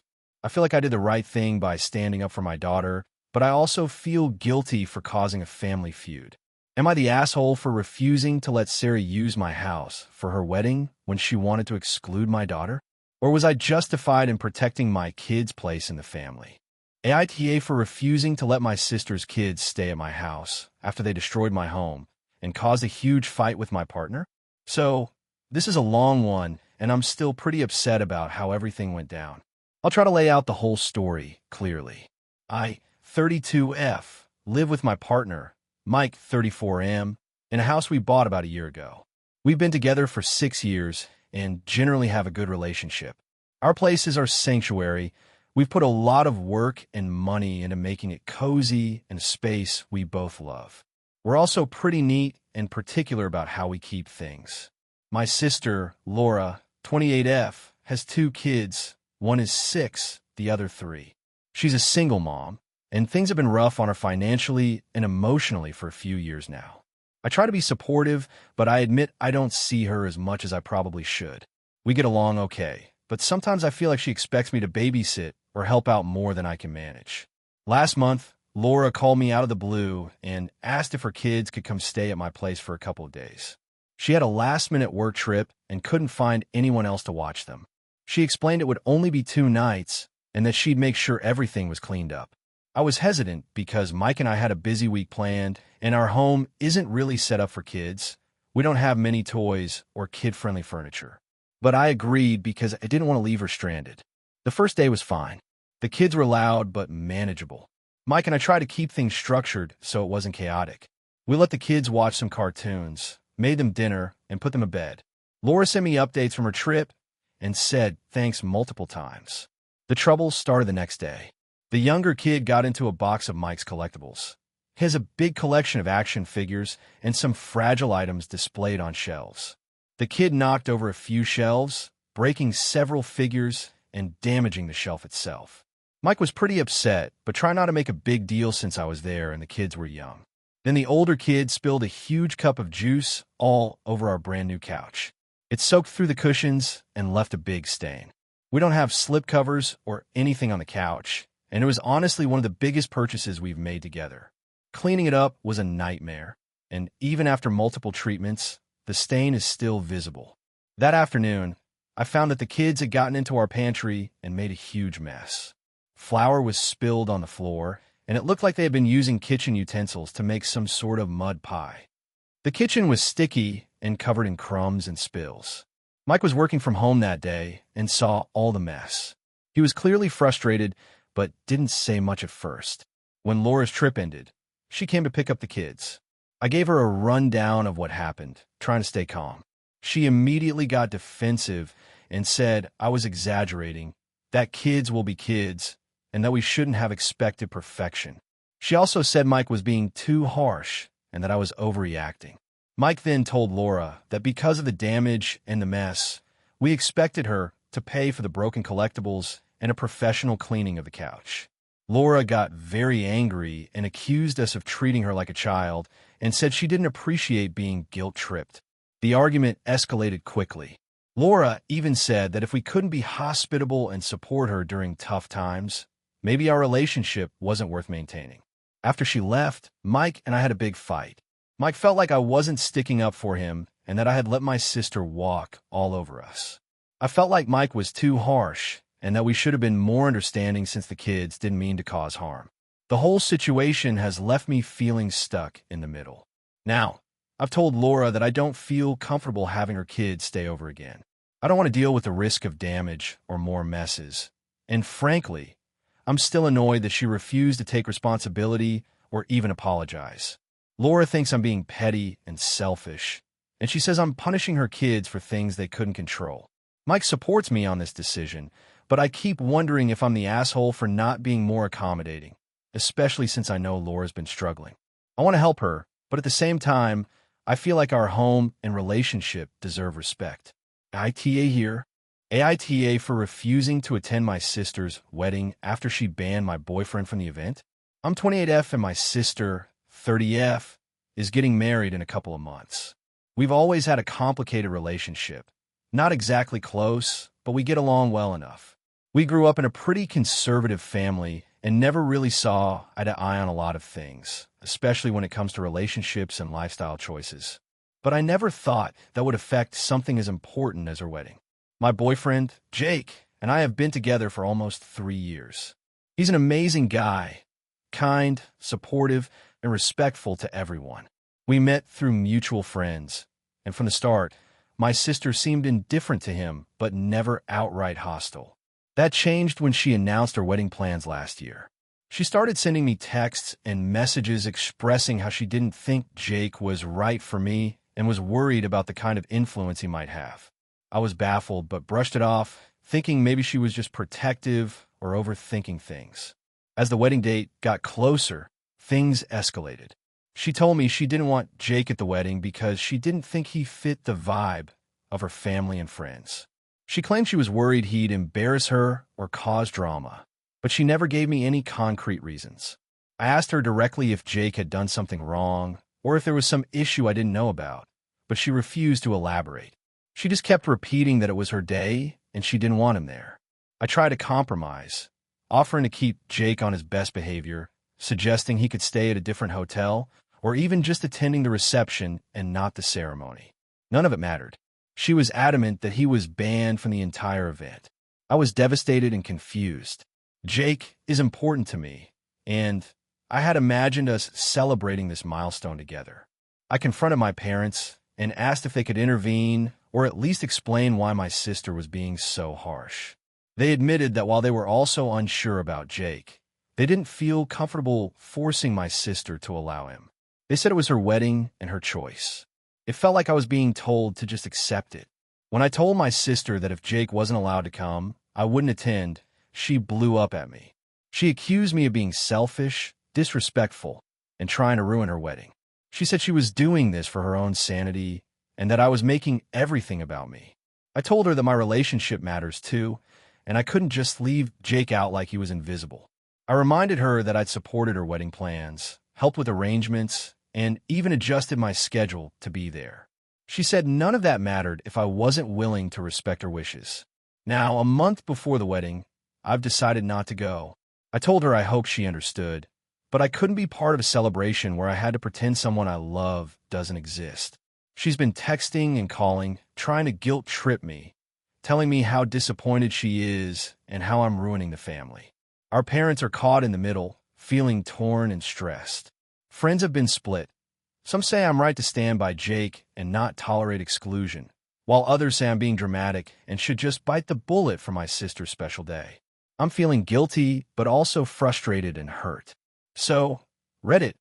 I feel like I did the right thing by standing up for my daughter, but I also feel guilty for causing a family feud. Am I the asshole for refusing to let Sarah use my house for her wedding when she wanted to exclude my daughter? Or was I justified in protecting my kids' place in the family? AITA for refusing to let my sister's kids stay at my house after they destroyed my home and caused a huge fight with my partner? So, this is a long one, and I'm still pretty upset about how everything went down. I'll try to lay out the whole story clearly. I, 32F, live with my partner, Mike, 34M, in a house we bought about a year ago. We've been together for 6 years and generally have a good relationship. Our place is our sanctuary. We've put a lot of work and money into making it cozy and a space we both love. We're also pretty neat and particular about how we keep things. My sister, Laura, 28F, has 2 kids. One is 6, the other 3. She's a single mom, and things have been rough on her financially and emotionally for a few years now. I try to be supportive, but I admit I don't see her as much as I probably should. We get along okay, but sometimes I feel like she expects me to babysit or help out more than I can manage. Last month, Laura called me out of the blue and asked if her kids could come stay at my place for a couple of days. She had a last-minute work trip and couldn't find anyone else to watch them. She explained it would only be 2 nights and that she'd make sure everything was cleaned up. I was hesitant because Mike and I had a busy week planned, and our home isn't really set up for kids. We don't have many toys or kid-friendly furniture. But I agreed because I didn't want to leave her stranded. The first day was fine. The kids were loud but manageable. Mike and I tried to keep things structured so it wasn't chaotic. We let the kids watch some cartoons, made them dinner, and put them to bed. Laura sent me updates from her trip and said thanks multiple times. The trouble started the next day. The younger kid got into a box of Mike's collectibles. He has a big collection of action figures and some fragile items displayed on shelves. The kid knocked over a few shelves, breaking several figures and damaging the shelf itself. Mike was pretty upset, but tried not to make a big deal since I was there and the kids were young. Then the older kid spilled a huge cup of juice all over our brand new couch. It soaked through the cushions and left a big stain. We don't have slipcovers or anything on the couch, and it was honestly one of the biggest purchases we've made together. Cleaning it up was a nightmare, and even after multiple treatments, the stain is still visible. That afternoon, I found that the kids had gotten into our pantry and made a huge mess. Flour was spilled on the floor, and it looked like they had been using kitchen utensils to make some sort of mud pie. The kitchen was sticky and covered in crumbs and spills. Mike was working from home that day and saw all the mess. He was clearly frustrated, but didn't say much at first. When Laura's trip ended, she came to pick up the kids. I gave her a rundown of what happened, trying to stay calm. She immediately got defensive and said I was exaggerating, that kids will be kids, and that we shouldn't have expected perfection. She also said Mike was being too harsh and that I was overreacting. Mike then told Laura that because of the damage and the mess, we expected her to pay for the broken collectibles and a professional cleaning of the couch. Laura got very angry and accused us of treating her like a child and said she didn't appreciate being guilt-tripped. The argument escalated quickly. Laura even said that if we couldn't be hospitable and support her during tough times, maybe our relationship wasn't worth maintaining. After she left, Mike and I had a big fight. Mike felt like I wasn't sticking up for him and that I had let my sister walk all over us. I felt like Mike was too harsh and that we should have been more understanding since the kids didn't mean to cause harm. The whole situation has left me feeling stuck in the middle. Now, I've told Laura that I don't feel comfortable having her kids stay over again. I don't want to deal with the risk of damage or more messes. And frankly, I'm still annoyed that she refused to take responsibility or even apologize. Laura thinks I'm being petty and selfish, and she says I'm punishing her kids for things they couldn't control. Mike supports me on this decision, but I keep wondering if I'm the asshole for not being more accommodating, especially since I know Laura's been struggling. I want to help her, but at the same time, I feel like our home and relationship deserve respect. AITA here. AITA for refusing to attend my sister's wedding after she banned my boyfriend from the event. I'm 28F and my sister, 30F, is getting married in a couple of months. We've always had a complicated relationship. Not exactly close, but we get along well enough. We grew up in a pretty conservative family and never really saw eye to eye on a lot of things, especially when it comes to relationships and lifestyle choices. But I never thought that would affect something as important as her wedding. My boyfriend, Jake, and I have been together for almost 3 years. He's an amazing guy, kind, supportive, and respectful to everyone. We met through mutual friends, and from the start, my sister seemed indifferent to him, but never outright hostile. That changed when she announced her wedding plans last year. She started sending me texts and messages expressing how she didn't think Jake was right for me and was worried about the kind of influence he might have. I was baffled, but brushed it off, thinking maybe she was just protective or overthinking things. As the wedding date got closer, things escalated. She told me she didn't want Jake at the wedding because she didn't think he fit the vibe of her family and friends. She claimed she was worried he'd embarrass her or cause drama, but she never gave me any concrete reasons. I asked her directly if Jake had done something wrong or if there was some issue I didn't know about, but she refused to elaborate. She just kept repeating that it was her day and she didn't want him there. I tried to compromise, offering to keep Jake on his best behavior, suggesting he could stay at a different hotel, or even just attending the reception and not the ceremony. None of it mattered. She was adamant that he was banned from the entire event. I was devastated and confused. Jake is important to me, and I had imagined us celebrating this milestone together. I confronted my parents and asked if they could intervene or at least explain why my sister was being so harsh. They admitted that while they were also unsure about Jake, they didn't feel comfortable forcing my sister to allow him. They said it was her wedding and her choice. It felt like I was being told to just accept it. When I told my sister that if Jake wasn't allowed to come, I wouldn't attend, she blew up at me. She accused me of being selfish, disrespectful, and trying to ruin her wedding. She said she was doing this for her own sanity and that I was making everything about me. I told her that my relationship matters too, and I couldn't just leave Jake out like he was invisible. I reminded her that I'd supported her wedding plans, helped with arrangements, and even adjusted my schedule to be there. She said none of that mattered if I wasn't willing to respect her wishes. Now, a month before the wedding, I've decided not to go. I told her I hoped she understood, but I couldn't be part of a celebration where I had to pretend someone I love doesn't exist. She's been texting and calling, trying to guilt-trip me, telling me how disappointed she is and how I'm ruining the family. Our parents are caught in the middle, feeling torn and stressed. Friends have been split. Some say I'm right to stand by Jake and not tolerate exclusion, while others say I'm being dramatic and should just bite the bullet for my sister's special day. I'm feeling guilty, but also frustrated and hurt. So, Reddit,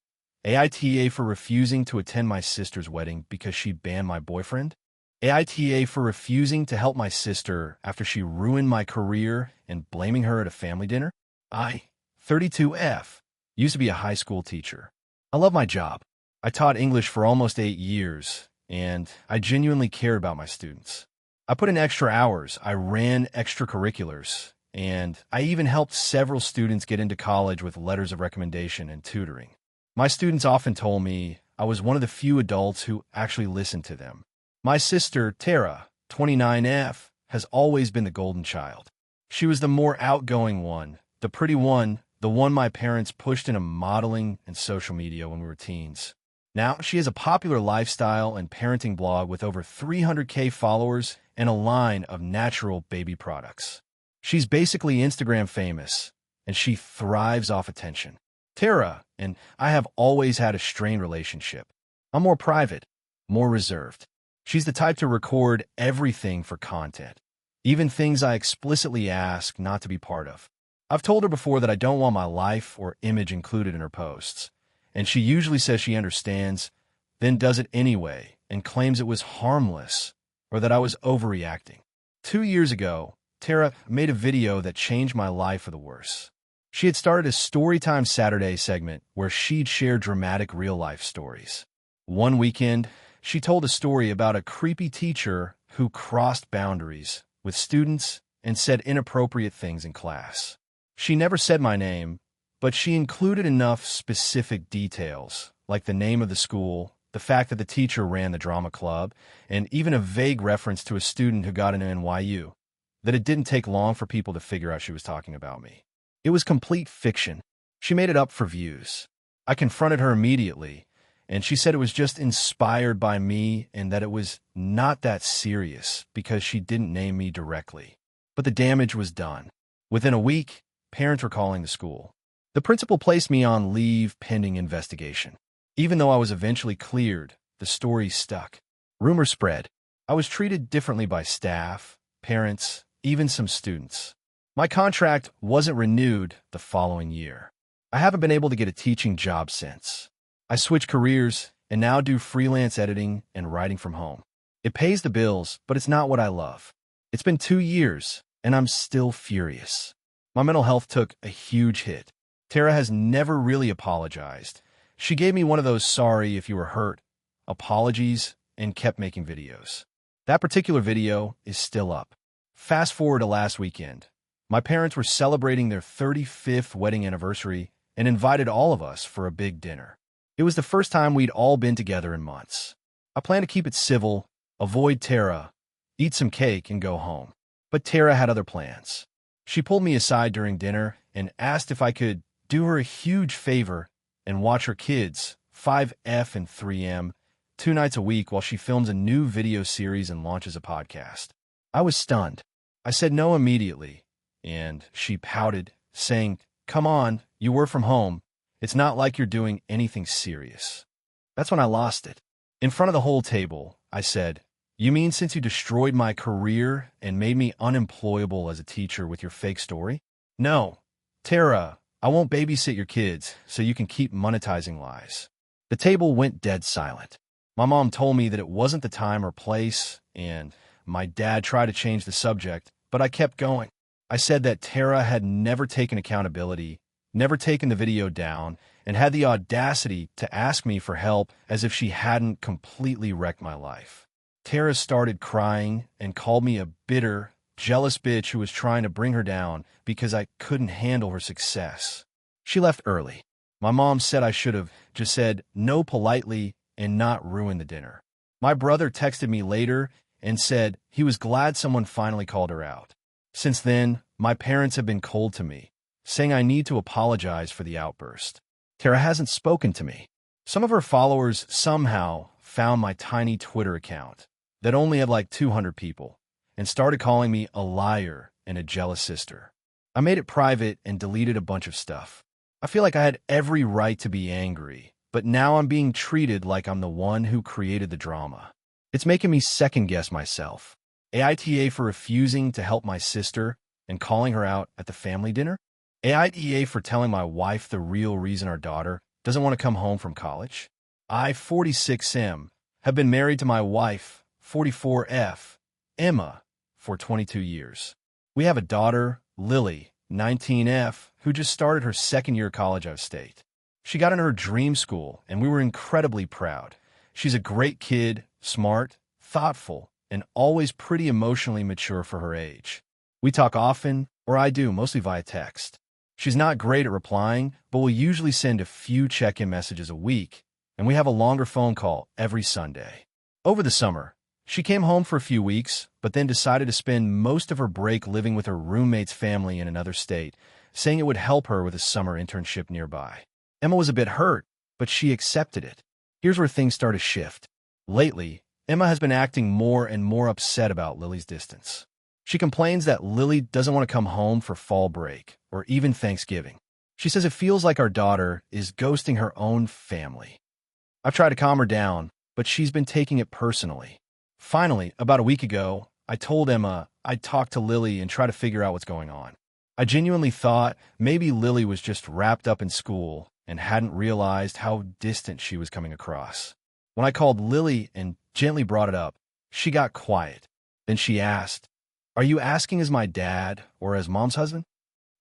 AITA for refusing to attend my sister's wedding because she banned my boyfriend? AITA for refusing to help my sister after she ruined my career and blaming her at a family dinner? 32F, used to be a high school teacher. I love my job. I taught English for almost 8 years, and I genuinely cared about my students. I put in extra hours, I ran extracurriculars, and I even helped several students get into college with letters of recommendation and tutoring. My students often told me I was one of the few adults who actually listened to them. My sister, Tara, 29F, has always been the golden child. She was the more outgoing one, the pretty one, the one my parents pushed into modeling and social media when we were teens. Now, she has a popular lifestyle and parenting blog with over 300K followers and a line of natural baby products. She's basically Instagram famous, and she thrives off attention. Tara and I have always had a strained relationship. I'm more private, more reserved. She's the type to record everything for content, even things I explicitly ask not to be part of. I've told her before that I don't want my life or image included in her posts, and she usually says she understands, then does it anyway and claims it was harmless or that I was overreacting. 2 years ago, Tara made a video that changed my life for the worse. She had started a Storytime Saturday segment where she'd share dramatic real-life stories. One weekend, she told a story about a creepy teacher who crossed boundaries with students and said inappropriate things in class. She never said my name, but she included enough specific details, like the name of the school, the fact that the teacher ran the drama club, and even a vague reference to a student who got into NYU, that it didn't take long for people to figure out she was talking about me. It was complete fiction. She made it up for views. I confronted her immediately, and she said it was just inspired by me and that it was not that serious because she didn't name me directly. But the damage was done. Within a week, parents were calling the school. The principal placed me on leave pending investigation. Even though I was eventually cleared, the story stuck. Rumors spread. I was treated differently by staff, parents, even some students. My contract wasn't renewed the following year. I haven't been able to get a teaching job since. I switched careers and now do freelance editing and writing from home. It pays the bills, but it's not what I love. It's been 2 years, and I'm still furious. My mental health took a huge hit. Tara has never really apologized. She gave me one of those sorry if you were hurt apologies and kept making videos. That particular video is still up. Fast forward to last weekend. My parents were celebrating their 35th wedding anniversary and invited all of us for a big dinner. It was the first time we'd all been together in months. I planned to keep it civil, avoid Tara, eat some cake, and go home. But Tara had other plans. She pulled me aside during dinner and asked if I could do her a huge favor and watch her kids, 5F and 3M, 2 nights a week while she films a new video series and launches a podcast. I was stunned. I said no immediately, and she pouted, saying, "Come on, you work from home. It's not like you're doing anything serious." That's when I lost it. In front of the whole table, I said, "You mean since you destroyed my career and made me unemployable as a teacher with your fake story?" "No, Tara, I won't babysit your kids so you can keep monetizing lies." The table went dead silent. My mom told me that it wasn't the time or place, and my dad tried to change the subject, but I kept going. I said that Tara had never taken accountability, never taken the video down, and had the audacity to ask me for help as if she hadn't completely wrecked my life. Tara started crying and called me a bitter, jealous bitch who was trying to bring her down because I couldn't handle her success. She left early. My mom said I should have just said no politely and not ruined the dinner. My brother texted me later and said he was glad someone finally called her out. Since then, my parents have been cold to me, saying I need to apologize for the outburst. Tara hasn't spoken to me. Some of her followers somehow found my tiny Twitter account that only had like 200 people and started calling me a liar and a jealous sister. I made it private and deleted a bunch of stuff. I feel like I had every right to be angry, but now I'm being treated like I'm the one who created the drama. It's making me second-guess myself. AITA for refusing to help my sister and calling her out at the family dinner? AITA for telling my wife the real reason our daughter doesn't want to come home from college? I, 46M, have been married to my wife, 44F, Emma, for 22 years. We have a daughter, Lily, 19F, who just started her second year of college out of state. She got into her dream school, and we were incredibly proud. She's a great kid, smart, thoughtful, and always pretty emotionally mature for her age. We talk often, or I do, mostly via text. She's not great at replying, but will usually send a few check-in messages a week, and we have a longer phone call every Sunday. Over the summer, she came home for a few weeks, but then decided to spend most of her break living with her roommate's family in another state, saying it would help her with a summer internship nearby. Emma was a bit hurt, but she accepted it. Here's where things start to shift. Lately, Emma has been acting more and more upset about Lily's distance. She complains that Lily doesn't want to come home for fall break or even Thanksgiving. She says it feels like our daughter is ghosting her own family. I've tried to calm her down, but she's been taking it personally. Finally, about a week ago, I told Emma I'd talk to Lily and try to figure out what's going on. I genuinely thought maybe Lily was just wrapped up in school and hadn't realized how distant she was coming across. When I called Lily and gently brought it up, she got quiet. Then she asked, "Are you asking as my dad or as Mom's husband?"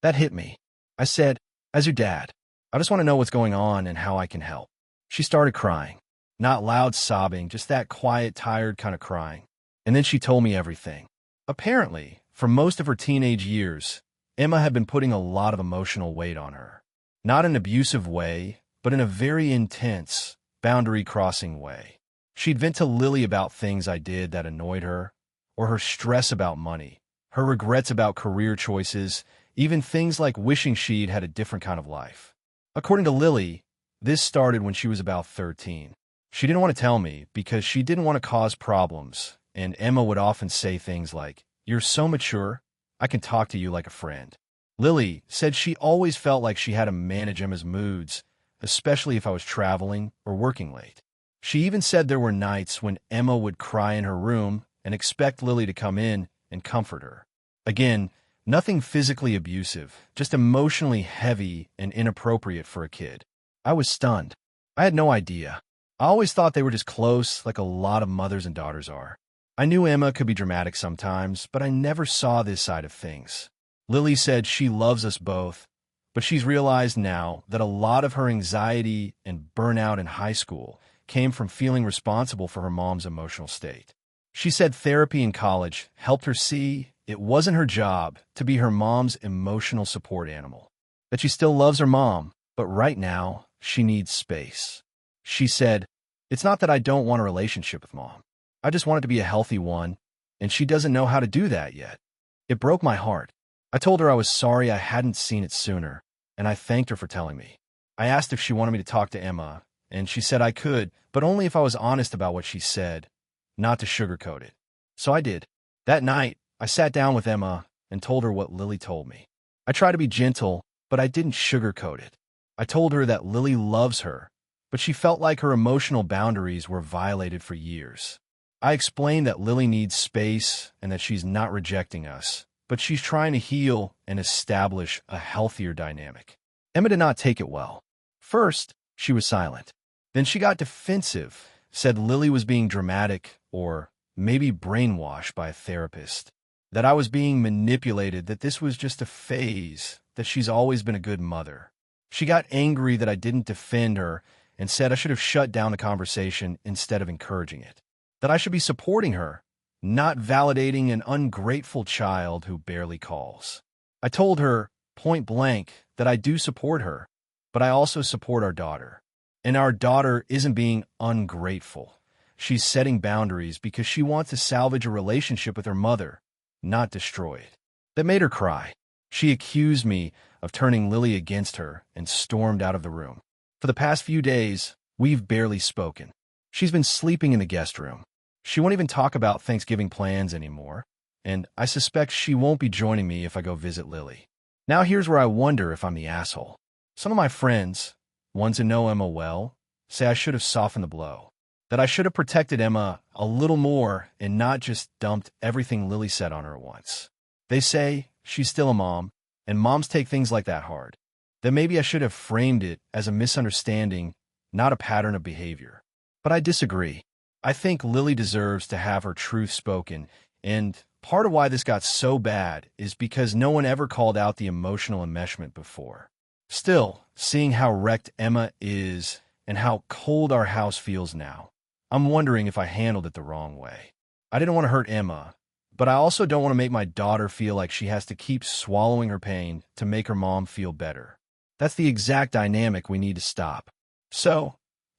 That hit me. I said, "As your dad. I just want to know what's going on and how I can help." She started crying. Not loud sobbing, just that quiet, tired kind of crying. And then she told me everything. Apparently, for most of her teenage years, Emma had been putting a lot of emotional weight on her. Not in an abusive way, but in a very intense, boundary-crossing way. She'd vent to Lily about things I did that annoyed her, or her stress about money, her regrets about career choices, even things like wishing she'd had a different kind of life. According to Lily, this started when she was about 13. She didn't want to tell me because she didn't want to cause problems, and Emma would often say things like, "You're so mature, I can talk to you like a friend." Lily said she always felt like she had to manage Emma's moods, especially if I was traveling or working late. She even said there were nights when Emma would cry in her room and expect Lily to come in and comfort her. Again, nothing physically abusive, just emotionally heavy and inappropriate for a kid. I was stunned. I had no idea. I always thought they were just close, like a lot of mothers and daughters are. I knew Emma could be dramatic sometimes, but I never saw this side of things. Lily said she loves us both, but she's realized now that a lot of her anxiety and burnout in high school came from feeling responsible for her mom's emotional state. She said therapy in college helped her see it wasn't her job to be her mom's emotional support animal, that she still loves her mom, but right now she needs space. She said, "It's not that I don't want a relationship with Mom. I just want it to be a healthy one, and she doesn't know how to do that yet." It broke my heart. I told her I was sorry I hadn't seen it sooner, and I thanked her for telling me. I asked if she wanted me to talk to Emma, and she said I could, but only if I was honest about what she said, not to sugarcoat it. So I did. That night, I sat down with Emma and told her what Lily told me. I tried to be gentle, but I didn't sugarcoat it. I told her that Lily loves her, but she felt like her emotional boundaries were violated for years. I explained that Lily needs space and that she's not rejecting us, but she's trying to heal and establish a healthier dynamic. Emma did not take it well. First, she was silent. Then she got defensive, said Lily was being dramatic or maybe brainwashed by a therapist, that I was being manipulated, that this was just a phase, that she's always been a good mother. She got angry that I didn't defend her and said I should have shut down the conversation instead of encouraging it. That I should be supporting her, not validating an ungrateful child who barely calls. I told her, point blank, that I do support her, but I also support our daughter. And our daughter isn't being ungrateful. She's setting boundaries because she wants to salvage a relationship with her mother, not destroy it. That made her cry. She accused me of turning Lily against her and stormed out of the room. For the past few days, we've barely spoken. She's been sleeping in the guest room. She won't even talk about Thanksgiving plans anymore, and I suspect she won't be joining me if I go visit Lily. Now here's where I wonder if I'm the asshole. Some of my friends, ones who know Emma well, say I should have softened the blow. That I should have protected Emma a little more and not just dumped everything Lily said on her at once. They say she's still a mom, and moms take things like that hard. That maybe I should have framed it as a misunderstanding, not a pattern of behavior. But I disagree. I think Lily deserves to have her truth spoken, and part of why this got so bad is because no one ever called out the emotional enmeshment before. Still, seeing how wrecked Emma is and how cold our house feels now, I'm wondering if I handled it the wrong way. I didn't want to hurt Emma, but I also don't want to make my daughter feel like she has to keep swallowing her pain to make her mom feel better. That's the exact dynamic we need to stop. So,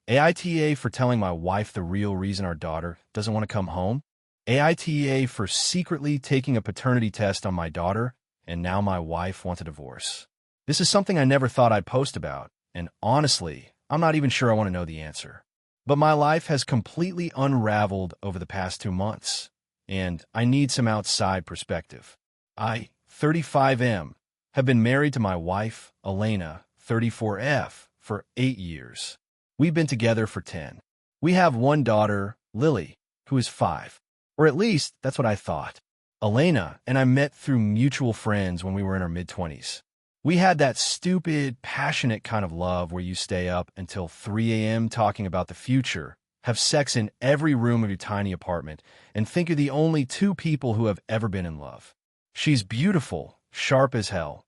AITA for telling my wife the real reason our daughter doesn't want to come home. AITA for secretly taking a paternity test on my daughter, and now my wife wants a divorce. This is something I never thought I'd post about, and honestly, I'm not even sure I want to know the answer. But my life has completely unraveled over the past 2 months, and I need some outside perspective. I, 35M, have been married to my wife, Elena, 34F, for 8 years. We've been together for 10. We have one daughter, Lily, who is 5. Or at least, that's what I thought. Elena and I met through mutual friends when we were in our mid-20s. We had that stupid, passionate kind of love where you stay up until 3 a.m. talking about the future, have sex in every room of your tiny apartment, and think you're the only two people who have ever been in love. She's beautiful, sharp as hell,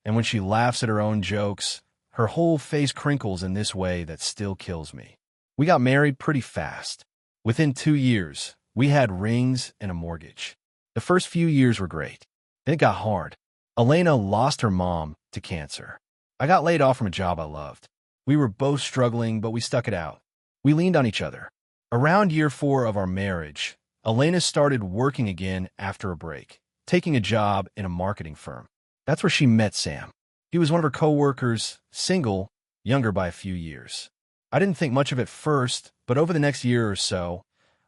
and when she laughs at her own jokes, her whole face crinkles in this way that still kills me. We got married pretty fast. Within 2 years, we had rings and a mortgage. The first few years were great. Then it got hard. Elena lost her mom to cancer. I got laid off from a job I loved. We were both struggling, but we stuck it out. We leaned on each other. Around year 4 of our marriage, Elena started working again after a break, taking a job in a marketing firm. That's where she met Sam. He was one of her co-workers, single, younger by a few years. I didn't think much of it first, but over the next year or so,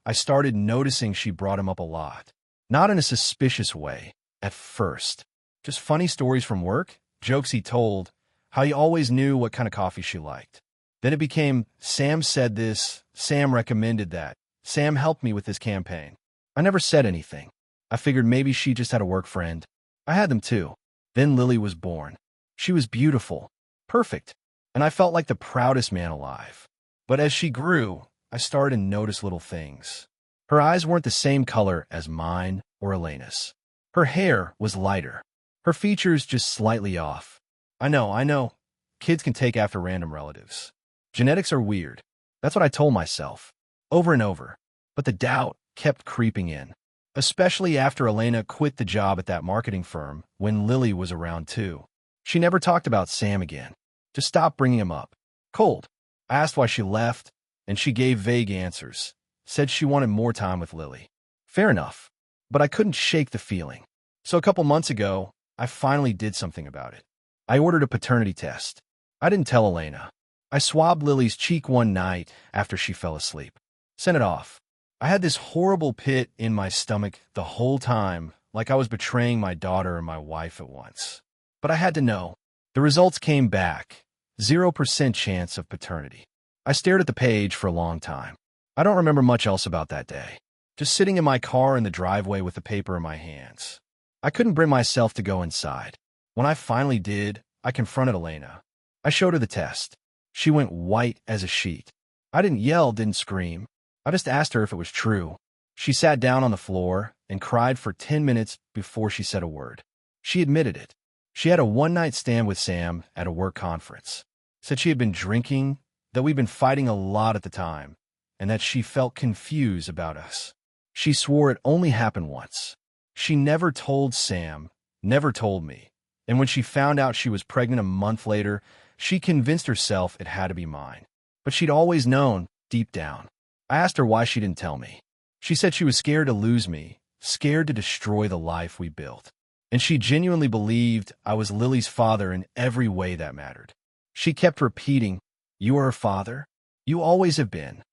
I started noticing she brought him up a lot. Not in a suspicious way, at first. Just funny stories from work, jokes he told, how he always knew what kind of coffee she liked. Then it became, Sam said this, Sam recommended that, Sam helped me with this campaign. I never said anything. I figured maybe she just had a work friend. I had them too. Then Lily was born. She was beautiful, perfect, and I felt like the proudest man alive. But as she grew, I started to notice little things. Her eyes weren't the same color as mine or Elena's. Her hair was lighter. Her features just slightly off. I know. Kids can take after random relatives. Genetics are weird. That's what I told myself, over and over. But the doubt kept creeping in, especially after Elena quit the job at that marketing firm when Lily was around too. She never talked about Sam again. Just stopped bringing him up. Cold. I asked why she left, and she gave vague answers. Said she wanted more time with Lily. Fair enough. But I couldn't shake the feeling. So a couple months ago, I finally did something about it. I ordered a paternity test. I didn't tell Elena. I swabbed Lily's cheek one night after she fell asleep. Sent it off. I had this horrible pit in my stomach the whole time, like I was betraying my daughter and my wife at once. But I had to know. The results came back. 0% chance of paternity. I stared at the page for a long time. I don't remember much else about that day. Just sitting in my car in the driveway with the paper in my hands. I couldn't bring myself to go inside. When I finally did, I confronted Elena. I showed her the test. She went white as a sheet. I didn't yell, didn't scream. I just asked her if it was true. She sat down on the floor and cried for 10 minutes before she said a word. She admitted it. She had a one-night stand with Sam at a work conference. Said she had been drinking, that we'd been fighting a lot at the time, and that she felt confused about us. She swore it only happened once. She never told Sam, never told me, and when she found out she was pregnant a month later, she convinced herself it had to be mine. But she'd always known, deep down. I asked her why she didn't tell me. She said she was scared to lose me, scared to destroy the life we built. And she genuinely believed I was Lily's father in every way that mattered. She kept repeating, "You are her father? You always have been."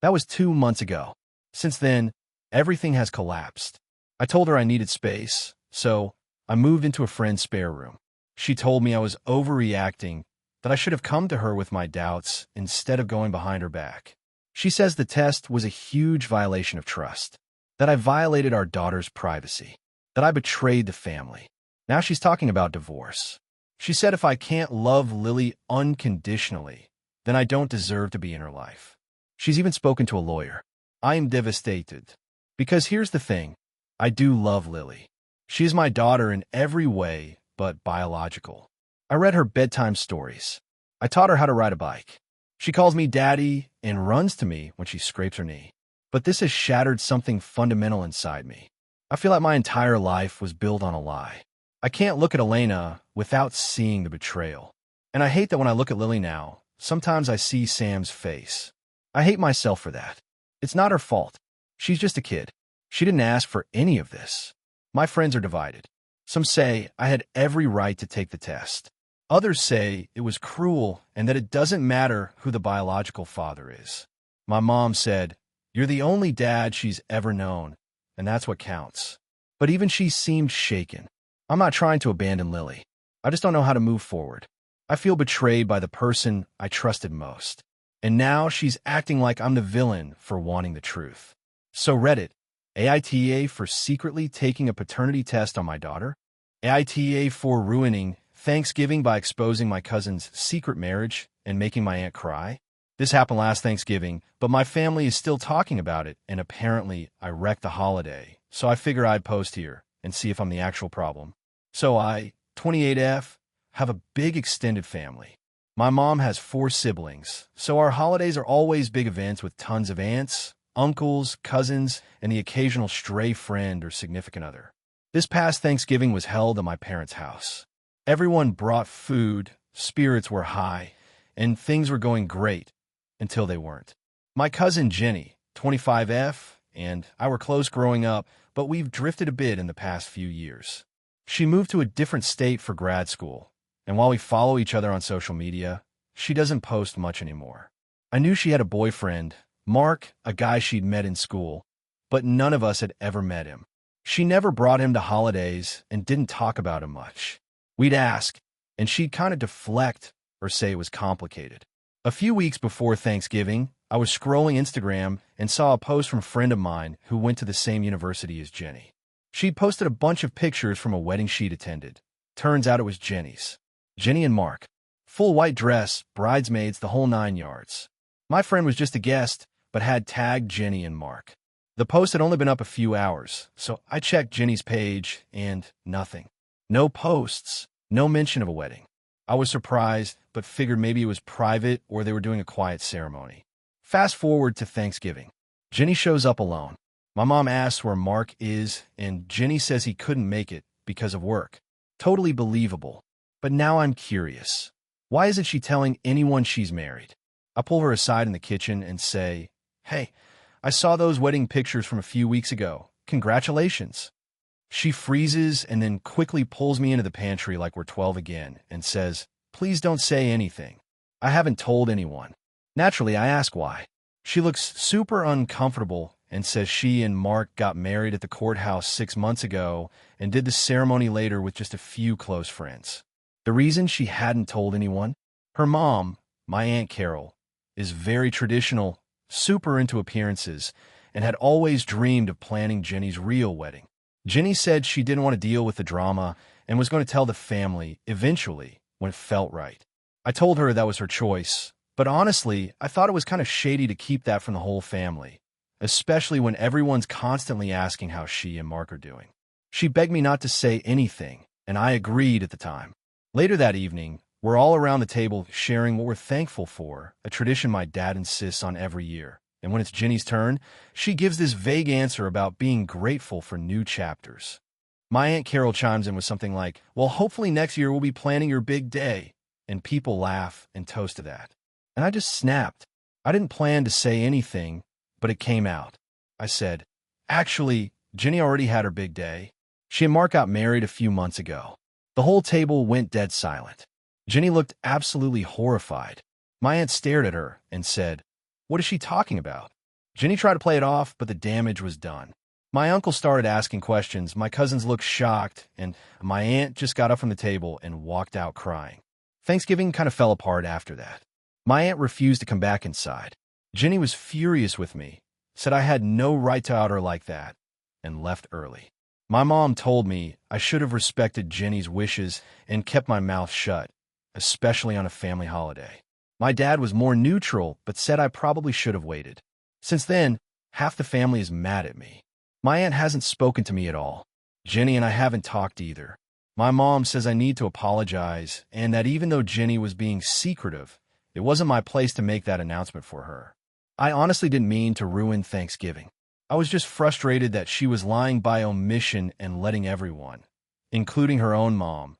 That was 2 months ago. Since then, everything has collapsed. I told her I needed space, so I moved into a friend's spare room. She told me I was overreacting, that I should have come to her with my doubts instead of going behind her back. She says the test was a huge violation of trust, that I violated our daughter's privacy, that I betrayed the family. Now she's talking about divorce. She said if I can't love Lily unconditionally, then I don't deserve to be in her life. She's even spoken to a lawyer. I am devastated. Because here's the thing, I do love Lily. She is my daughter in every way but biological. I read her bedtime stories. I taught her how to ride a bike. She calls me daddy and runs to me when she scrapes her knee. But this has shattered something fundamental inside me. I feel like my entire life was built on a lie. I can't look at Elena without seeing the betrayal. And I hate that when I look at Lily now, sometimes I see Sam's face. I hate myself for that. It's not her fault. She's just a kid. She didn't ask for any of this. My friends are divided. Some say I had every right to take the test. Others say it was cruel and that it doesn't matter who the biological father is. My mom said, "You're the only dad she's ever known, and that's what counts." But even she seemed shaken. I'm not trying to abandon Lily. I just don't know how to move forward. I feel betrayed by the person I trusted most. And now she's acting like I'm the villain for wanting the truth. So Reddit, AITA for secretly taking a paternity test on my daughter? AITA for ruining Thanksgiving by exposing my cousin's secret marriage and making my aunt cry? This happened last Thanksgiving, but my family is still talking about it, and apparently I wrecked the holiday, so I figure I'd post here and see if I'm the actual problem. So I, 28F, have a big extended family. My mom has 4 siblings, so our holidays are always big events with tons of aunts, uncles, cousins, and the occasional stray friend or significant other. This past Thanksgiving was held at my parents' house. Everyone brought food, spirits were high, and things were going great until they weren't. My cousin Jenny, 25F, and I were close growing up, but we've drifted a bit in the past few years. She moved to a different state for grad school, and while we follow each other on social media, she doesn't post much anymore. I knew she had a boyfriend, Mark, a guy she'd met in school, but none of us had ever met him. She never brought him to holidays and didn't talk about him much. We'd ask, and she'd kind of deflect or say it was complicated. A few weeks before Thanksgiving, I was scrolling Instagram and saw a post from a friend of mine who went to the same university as Jenny. She'd posted a bunch of pictures from a wedding she'd attended. Turns out it was Jenny's. Jenny and Mark. Full white dress, bridesmaids, the whole 9 yards. My friend was just a guest, but had tagged Jenny and Mark. The post had only been up a few hours, so I checked Jenny's page and nothing. No posts, no mention of a wedding. I was surprised, but figured maybe it was private or they were doing a quiet ceremony. Fast forward to Thanksgiving. Jenny shows up alone. My mom asks where Mark is, and Jenny says he couldn't make it because of work. Totally believable. But now I'm curious. Why isn't she telling anyone she's married? I pull her aside in the kitchen and say, "Hey, I saw those wedding pictures from a few weeks ago. Congratulations." She freezes and then quickly pulls me into the pantry like we're 12 again and says, "Please don't say anything. I haven't told anyone." Naturally, I ask why. She looks super uncomfortable and says she and Mark got married at the courthouse 6 months ago and did the ceremony later with just a few close friends. The reason she hadn't told anyone? Her mom, my Aunt Carol, is very traditional, super into appearances, and had always dreamed of planning Jenny's real wedding. Jenny said she didn't want to deal with the drama and was going to tell the family eventually when it felt right. I told her that was her choice, but honestly, I thought it was kind of shady to keep that from the whole family, especially when everyone's constantly asking how she and Mark are doing. She begged me not to say anything, and I agreed at the time. Later that evening, we're all around the table sharing what we're thankful for, a tradition my dad insists on every year. And when it's Ginny's turn, she gives this vague answer about being grateful for new chapters. My Aunt Carol chimes in with something like, well, hopefully next year we'll be planning your big day. And people laugh and toast to that. And I just snapped. I didn't plan to say anything, but it came out. I said, actually, Ginny already had her big day. She and Mark got married a few months ago. The whole table went dead silent. Ginny looked absolutely horrified. My aunt stared at her and said, what is she talking about? Ginny tried to play it off, but the damage was done. My uncle started asking questions, my cousins looked shocked, and my aunt just got up from the table and walked out crying. Thanksgiving kind of fell apart after that. My aunt refused to come back inside. Ginny was furious with me, said I had no right to out her like that, and left early. My mom told me I should have respected Ginny's wishes and kept my mouth shut, especially on a family holiday. My dad was more neutral, but said I probably should have waited. Since then, half the family is mad at me. My aunt hasn't spoken to me at all. Ginny and I haven't talked either. My mom says I need to apologize, and that even though Ginny was being secretive, it wasn't my place to make that announcement for her. I honestly didn't mean to ruin Thanksgiving. I was just frustrated that she was lying by omission and letting everyone, including her own mom,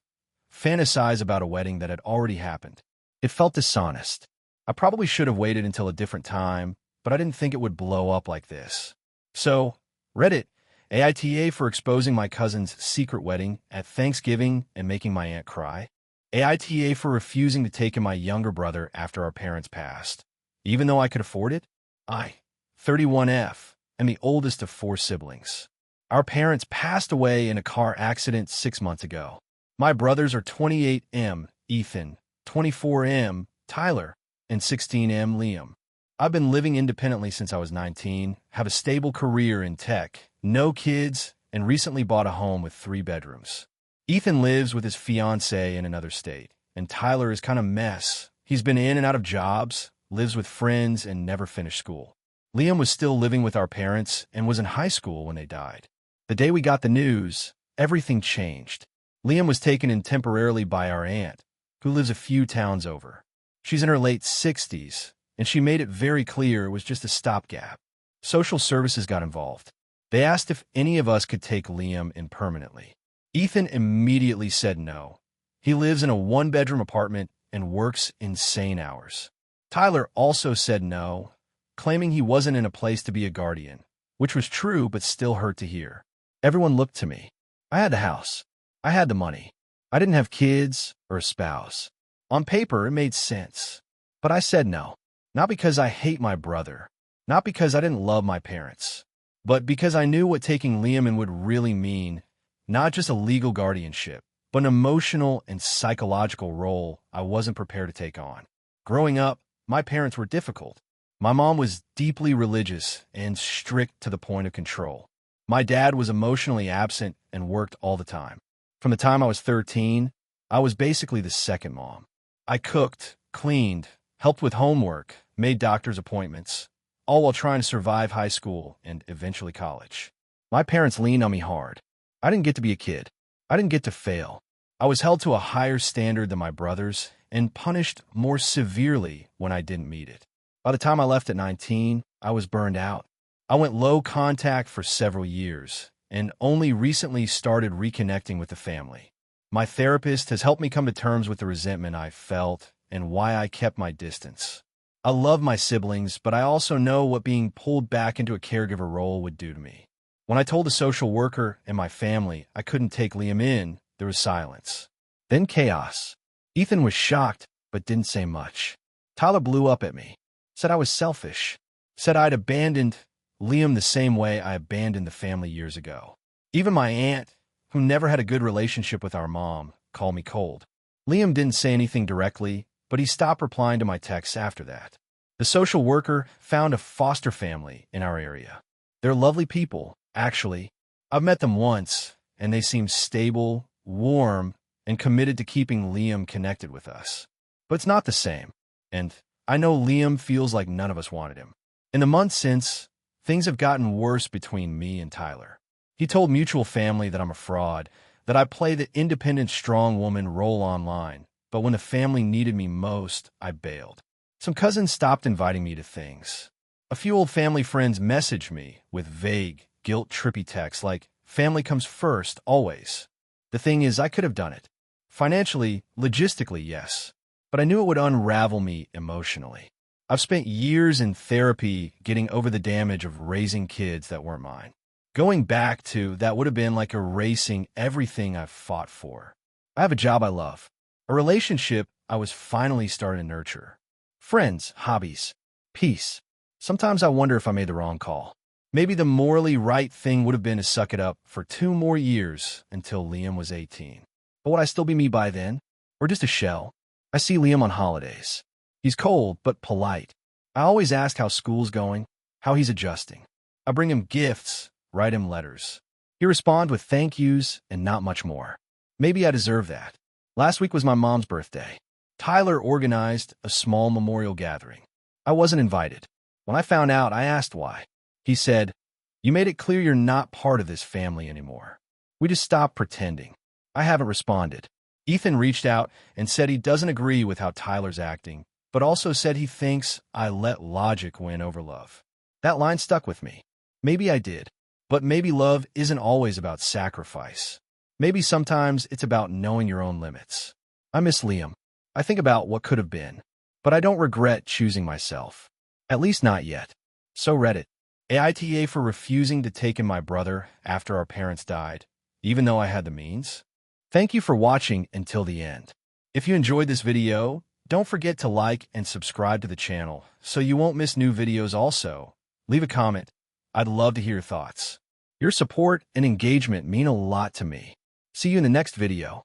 fantasize about a wedding that had already happened. It felt dishonest. I probably should have waited until a different time, but I didn't think it would blow up like this. So, Reddit, AITA for exposing my cousin's secret wedding at Thanksgiving and making my aunt cry. AITA for refusing to take in my younger brother after our parents passed. Even though I could afford it, I, 31F, am the oldest of 4 siblings. Our parents passed away in a car accident 6 months ago. My brothers are 28M, Ethan, 24M, Tyler, and 16M, Liam. I've been living independently since I was 19, have a stable career in tech, no kids, and recently bought a home with 3 bedrooms. Ethan lives with his fiancée in another state, and Tyler is kind of a mess. He's been in and out of jobs, lives with friends, and never finished school. Liam was still living with our parents and was in high school when they died. The day we got the news, everything changed. Liam was taken in temporarily by our aunt, who lives a few towns over. She's in her late 60s, and she made it very clear it was just a stopgap. Social services got involved. They asked if any of us could take Liam in permanently. Ethan immediately said no. He lives in a 1-bedroom apartment and works insane hours. Tyler also said no, claiming he wasn't in a place to be a guardian, which was true but still hurt to hear. Everyone looked to me. I had the house. I had the money. I didn't have kids or a spouse. On paper, it made sense. But I said no. Not because I hate my brother, not because I didn't love my parents, but because I knew what taking Liam in would really mean, not just a legal guardianship, but an emotional and psychological role I wasn't prepared to take on. Growing up, my parents were difficult. My mom was deeply religious and strict to the point of control. My dad was emotionally absent and worked all the time. From the time I was 13, I was basically the second mom. I cooked, cleaned, helped with homework, made doctor's appointments, all while trying to survive high school and eventually college. My parents leaned on me hard. I didn't get to be a kid. I didn't get to fail. I was held to a higher standard than my brothers and punished more severely when I didn't meet it. By the time I left at 19, I was burned out. I went low contact for several years and only recently started reconnecting with the family. My therapist has helped me come to terms with the resentment I felt and why I kept my distance. I love my siblings, but I also know what being pulled back into a caregiver role would do to me. When I told the social worker and my family I couldn't take Liam in, there was silence. Then chaos. Ethan was shocked, but didn't say much. Tyler blew up at me, said I was selfish, said I'd abandoned Liam the same way I abandoned the family years ago. Even my aunt, who never had a good relationship with our mom, called me cold. Liam didn't say anything directly, but he stopped replying to my texts after that. The social worker found a foster family in our area. They're lovely people, actually. I've met them once, and they seem stable, warm, and committed to keeping Liam connected with us. But it's not the same, and I know Liam feels like none of us wanted him. In the months since, things have gotten worse between me and Tyler. He told mutual family that I'm a fraud, that I play the independent strong woman role online, but when the family needed me most, I bailed. Some cousins stopped inviting me to things. A few old family friends messaged me with vague, guilt-trippy texts like, "Family comes first, always." The thing is, I could have done it. Financially, logistically, yes. But I knew it would unravel me emotionally. I've spent years in therapy getting over the damage of raising kids that weren't mine. Going back to that would have been like erasing everything I've fought for. I have a job I love, a relationship I was finally starting to nurture, friends, hobbies, peace. Sometimes I wonder if I made the wrong call. Maybe the morally right thing would have been to suck it up for 2 more years until Liam was 18. But would I still be me by then? Or just a shell? I see Liam on holidays. He's cold, but polite. I always ask how school's going, how he's adjusting. I bring him gifts, write him letters. He responds with thank yous and not much more. Maybe I deserve that. Last week was my mom's birthday. Tyler organized a small memorial gathering. I wasn't invited. When I found out, I asked why. He said, "You made it clear you're not part of this family anymore. We just stopped pretending." I haven't responded. Ethan reached out and said he doesn't agree with how Tyler's acting, but also said he thinks I let logic win over love. That line stuck with me. Maybe I did, but maybe love isn't always about sacrifice. Maybe sometimes it's about knowing your own limits. I miss Liam. I think about what could have been, but I don't regret choosing myself. At least not yet. So Reddit. AITA for refusing to take in my brother after our parents died, even though I had the means. Thank you for watching until the end. If you enjoyed this video, don't forget to like and subscribe to the channel so you won't miss new videos also. Leave a comment. I'd love to hear your thoughts. Your support and engagement mean a lot to me. See you in the next video.